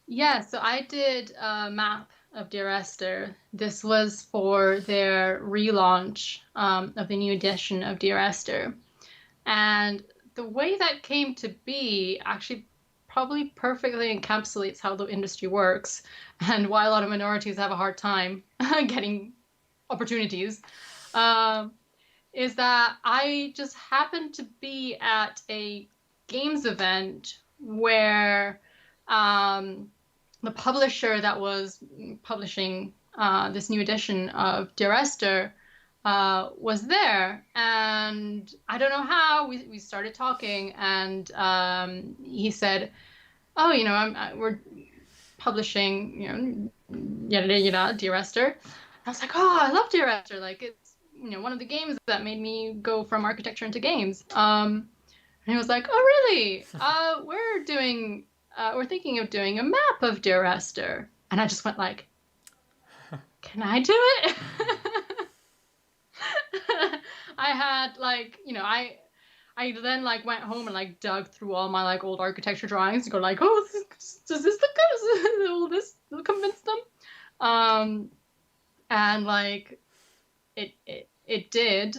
I did a map of Dear Esther. This was for their relaunch of the new edition of Dear Esther. And the way that came to be actually probably perfectly encapsulates how the industry works and why a lot of minorities have a hard time getting opportunities. Um, is that I just happened to be at a games event where the publisher that was publishing this new edition of Dear Esther was there, and I don't know how we started talking, and he said, "Oh, we're publishing, yada yada, Dear Esther." I was like, "Oh, I love Dear Esther! Like it's one of the games that made me go from architecture into games." And he was like, "Oh, really? We're thinking of doing a map of Dear Esther." And I just went like, "Can I do it?" I had I then went home and dug through all my old architecture drawings to go "Oh, does this look good? Will this convince them?" Um, and it did,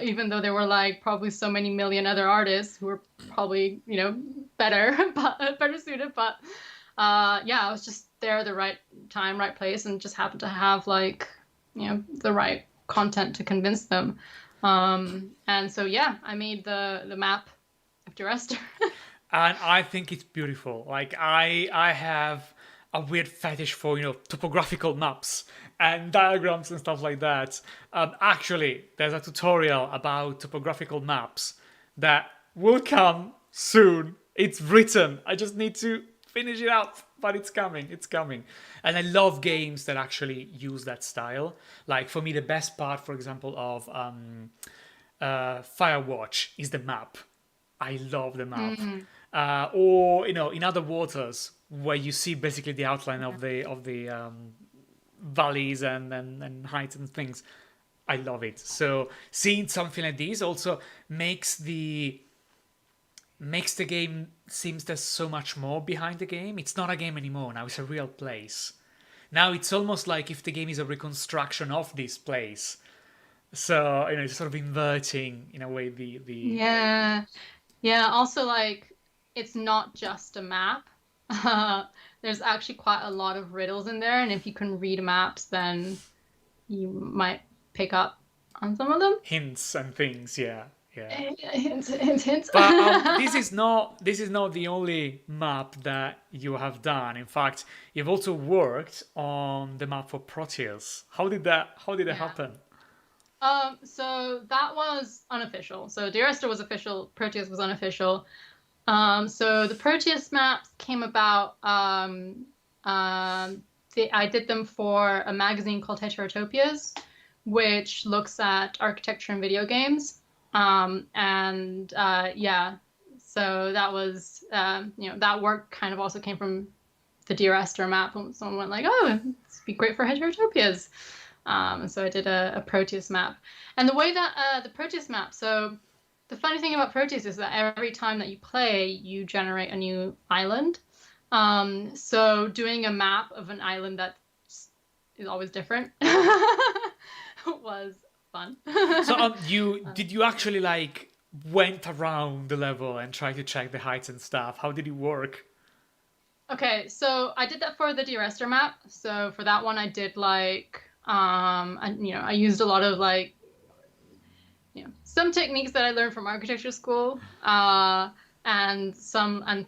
even though there were probably so many million other artists who were probably better better suited, but yeah, I was just there at the right time, right place, and just happened to have the right content to convince them. And so yeah, I made the map of Dear Esther. And I think it's beautiful. I have a weird fetish for topographical maps and diagrams and stuff like that. Actually, there's a tutorial about topographical maps that will come soon. It's written. I just need to finish it out, but it's coming. It's coming. And I love games that actually use that style. Like for me, the best part, for example, of Firewatch is the map. I love the map. Mm, Or in other waters where you see basically the outline yeah. of the valleys and heights and things. I love it. So seeing something like this also makes the game seems there's so much more behind the game. It's not a game anymore now. It's a real place. Now it's almost like if the game is a reconstruction of this place. So it's sort of inverting in a way the Yeah. Yeah, also it's not just a map. There's actually quite a lot of riddles in there, and if you can read maps, then you might pick up on some of them. hints and things. Yeah, yeah. Hints, hints, hints. But this is not the only map that you have done. In fact, you've also worked on the map for Proteus. How did it Yeah. happen? So that was unofficial. So Dear Esther was official, Proteus was unofficial. So the Proteus maps came about. I did them for a magazine called Heterotopias, which looks at architecture and video games. Yeah, So that was, that work kind of also came from the Dear Esther map. And someone went like, oh, this would be great for Heterotopias. And so I did a Proteus map. And the way that the Proteus map, so the funny thing about Proteus is that every time that you play, you generate a new island. So doing a map of an island that is always different was fun. So did you actually like went around the level and tried to check the heights and stuff? How did it work? Okay, so I did that for the Dear Esther map. So for that one, I did like I used a lot of like some techniques that I learned from architecture school, and some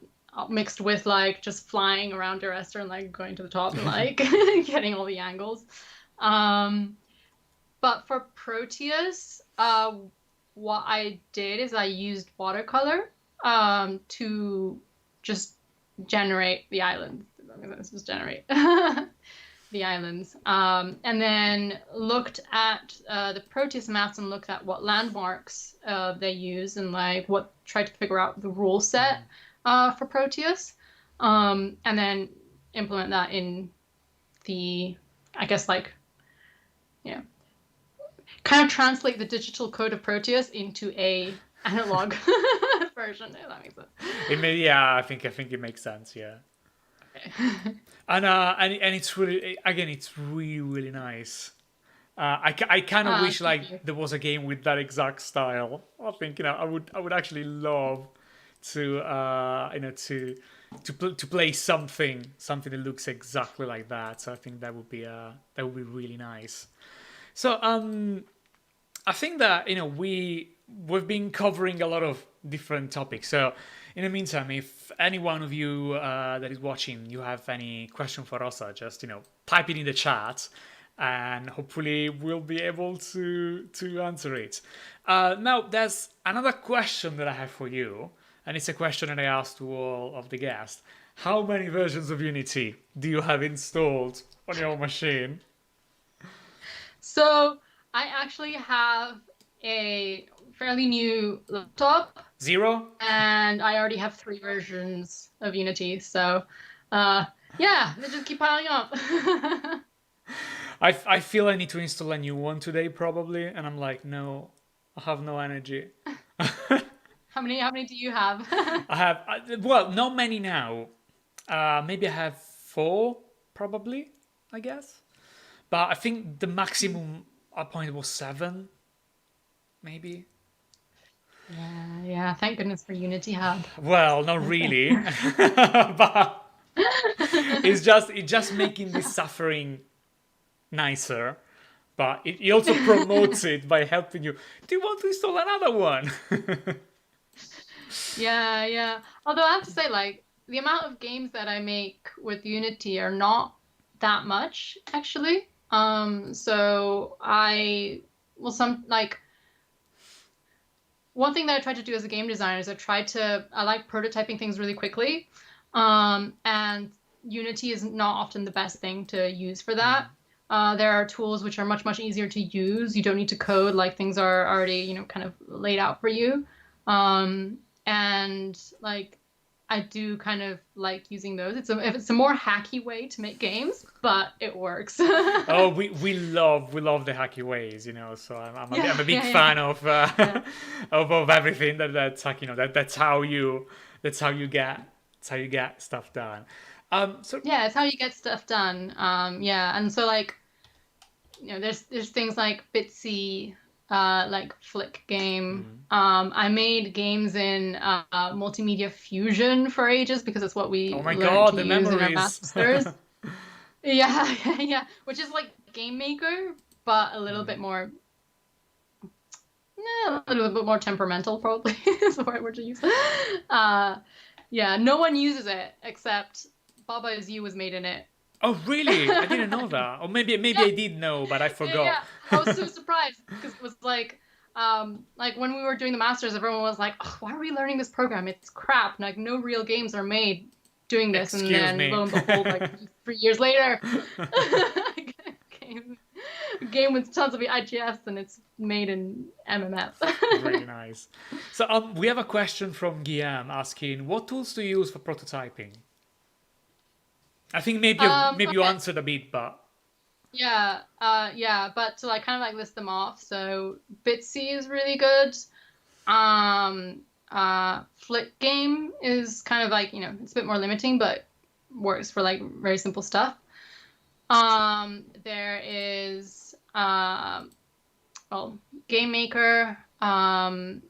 mixed with like just flying around Dear Esther and like going to the top and like getting all the angles. But for Proteus, what I did is I used watercolor to just generate the islands. Just generate the islands. And then looked at the Proteus maps and looked at what landmarks they use and like tried to figure out the rule set for Proteus. And then implement that in the, I guess like, kind of translate the digital code of Proteus into a analog version, if that makes sense. I think it makes sense, yeah. Okay. and it's really, again, it's really, really nice. I kind of wish like there was a game with that exact style. I think I would actually love to to play something that looks exactly like that. So I think that would be really nice. So I think that we've been covering a lot of different topics. So in the meantime, if any one of you that is watching, you have any question for Rosa, just type it in the chat, and hopefully we'll be able to answer it. Now there's another question that I have for you, and it's a question that I asked to all of the guests. How many versions of Unity do you have installed on your machine? So I actually have a fairly new laptop. 0? And I already have 3 versions of Unity. So they just keep piling up. I feel I need to install a new one today probably, and I'm like, no, I have no energy. How many do you have? I have, well, not many now. Maybe I have 4 probably, I guess. But I think the maximum point was 7, maybe. Yeah. Thank goodness for Unity Hub. Well, not really, but it's just making this suffering nicer. But it also promotes it by helping you. Do you want to install another one? Yeah. Although I have to say, like, the amount of games that I make with Unity are not that much, actually. So one thing that I tried to do as a game designer is I like prototyping things really quickly. And Unity is not often the best thing to use for that. There are tools which are much, much easier to use. You don't need to code, like things are already, kind of laid out for you. And like, I do kind of like using those. It's a more hacky way to make games, but it works. Oh, we love the hacky ways, So I'm a big fan of of everything that's like that's how you get stuff done. It's how you get stuff done. And so like, there's things like Bitsy. Like Flick game. I made games in Multimedia Fusion for ages because it's what we learned to use in our masters. Yeah, which is like Game Maker, but a little bit more, temperamental probably is the right word to use. No one uses it except Baba Is You was made in it. Oh, really? I didn't know that. Or maybe I did know, but I forgot. Yeah. I was so surprised because it was like when we were doing the masters, everyone was like, oh, why are we learning this program? It's crap. Like, no real games are made doing this. Excuse me. Lo and behold, like 3 years later, game with tons of IGFs and it's made in MMF. Really nice. So we have a question from Guillaume asking, what tools do you use for prototyping? I think maybe you okay. answered a bit, but Yeah, but to like kind of like list them off. So Bitsy is really good. Flick Game is kind of like, it's a bit more limiting, but works for like very simple stuff. There is Game Maker, and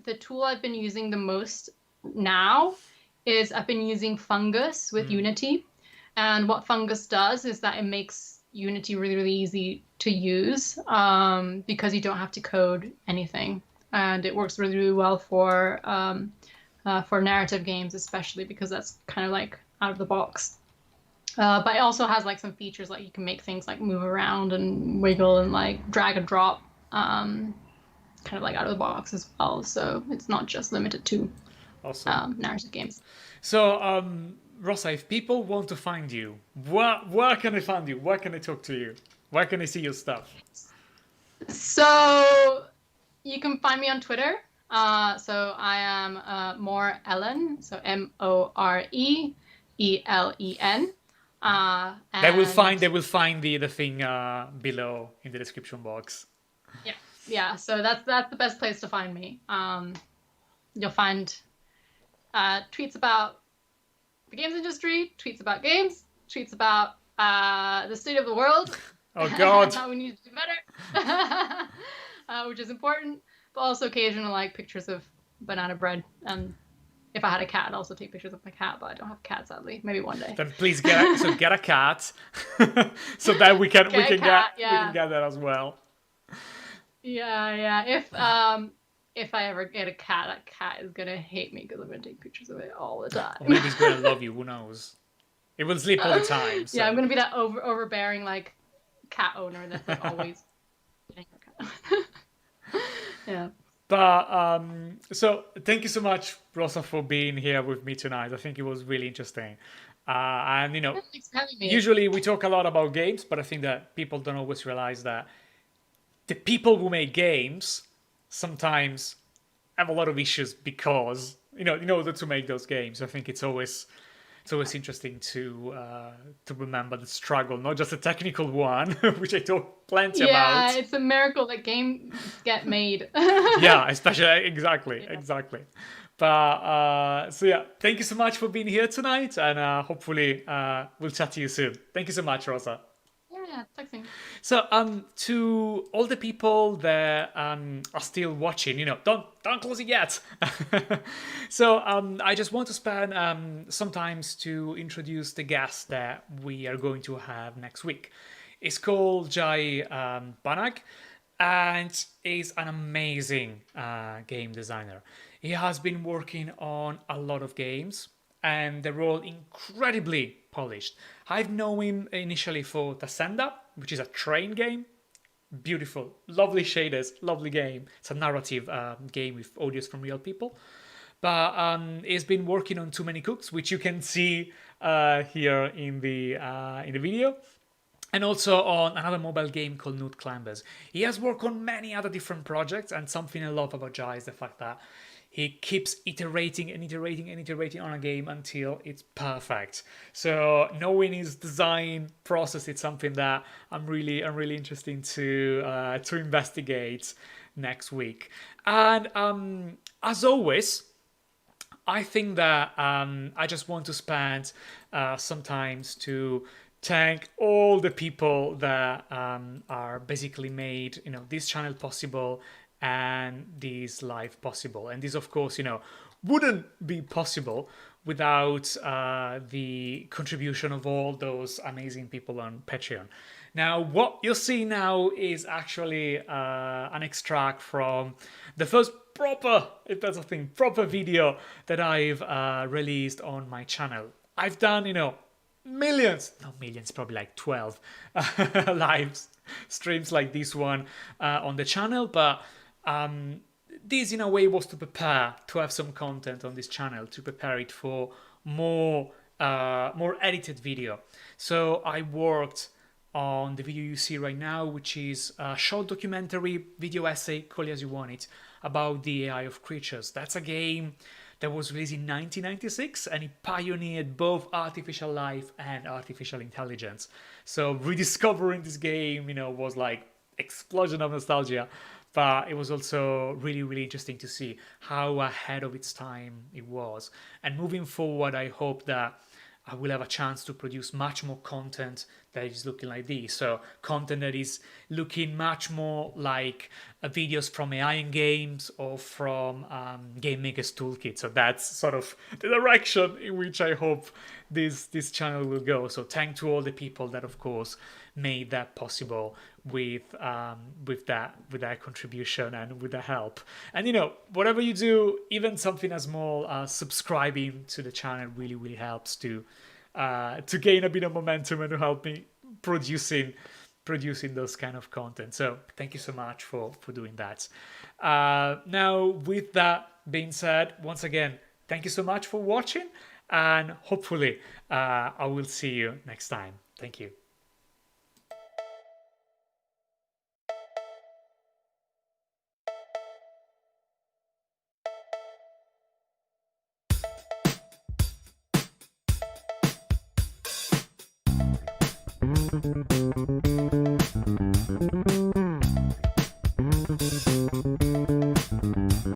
the tool I've been using the most now is I've been using Fungus with Unity. And what Fungus does is that it makes Unity really, really easy to use because you don't have to code anything. And it works really, really well for narrative games, especially because that's kind of like out of the box. But it also has like some features like you can make things like move around and wiggle and like drag and drop kind of like out of the box as well. So it's not just limited to narrative games. So, Rosa, if people want to find you, where can they find you? Where can they talk to you? Where can they see your stuff? So you can find me on Twitter. So I am More Ellen. So MoreElen. They will find the thing below in the description box. Yeah. So that's the best place to find me. You'll find tweets about the games industry, tweets about games, tweets about the state of the world. Oh God! How we need to do better, which is important. But also occasional like pictures of banana bread. And if I had a cat, I'd also take pictures of my cat. But I don't have a cat, sadly. Maybe one day. Then please get a cat, so that we can get that as well. Yeah. If I ever get a cat, that cat is gonna hate me because I'm gonna take pictures of it all the time. Or maybe it's gonna love you. Who knows? It will sleep all the time. So. Yeah, I'm gonna be that overbearing like cat owner that's like always getting her cat. Yeah. But so thank you so much, Rosa, for being here with me tonight. I think it was really interesting. And thanks for having me. Usually we talk a lot about games, but I think that people don't always realize that the people who make games sometimes have a lot of issues because in order to make those games. I think it's always interesting to remember the struggle, not just a technical one, which I talk plenty about. Yeah, it's a miracle that games get made. Yeah, especially exactly. But so yeah, thank you so much for being here tonight, and hopefully we'll chat to you soon. Thank you so much, Rosa. Yeah, talking. So to all the people that are still watching, don't close it yet. So I just want to spend some time to introduce the guest that we are going to have next week. It's called Jai Banag, and is an amazing game designer. He has been working on a lot of games, and they're all incredibly polished. I've known him initially for Tasenda, which is a train game. Beautiful, lovely shaders, lovely game. It's a narrative game with audios from real people. But he's been working on Too Many Cooks, which you can see here in the video. And also on another mobile game called Nude Climbers. He has worked on many other different projects, and something I love about Jai is the fact that he keeps iterating on a game until it's perfect. So knowing his design process, it's something that I'm really interested to investigate next week. And as always, I think that I just want to spend some time to thank all the people that are basically made this channel possible and this live possible. And this, of course, wouldn't be possible without the contribution of all those amazing people on Patreon. Now, what you'll see now is actually an extract from the first proper video that I've released on my channel. I've done, millions, not millions, probably like 12 live streams like this one on the channel, but this in a way was to prepare to have some content on this channel, to prepare it for more edited video. So I worked on the video you see right now, which is a short documentary, video essay, call it as you want it, about the AI of creatures. That's a game that was released in 1996 and it pioneered both artificial life and artificial intelligence. So rediscovering this game, was like explosion of nostalgia, but it was also really, really interesting to see how ahead of its time it was. And moving forward, I hope that I will have a chance to produce much more content that is looking like this. So content that is looking much more like videos from AI in games or from Game Maker's Toolkit. So that's sort of the direction in which I hope this channel will go. So thank to all the people that, of course, made that possible with that contribution and with the help. And whatever you do, even something as small as subscribing to the channel really, really helps to gain a bit of momentum and to help me producing those kind of content. So thank you so much for doing that. Now, with that being said, once again, thank you so much for watching, and hopefully I will see you next time. Thank you.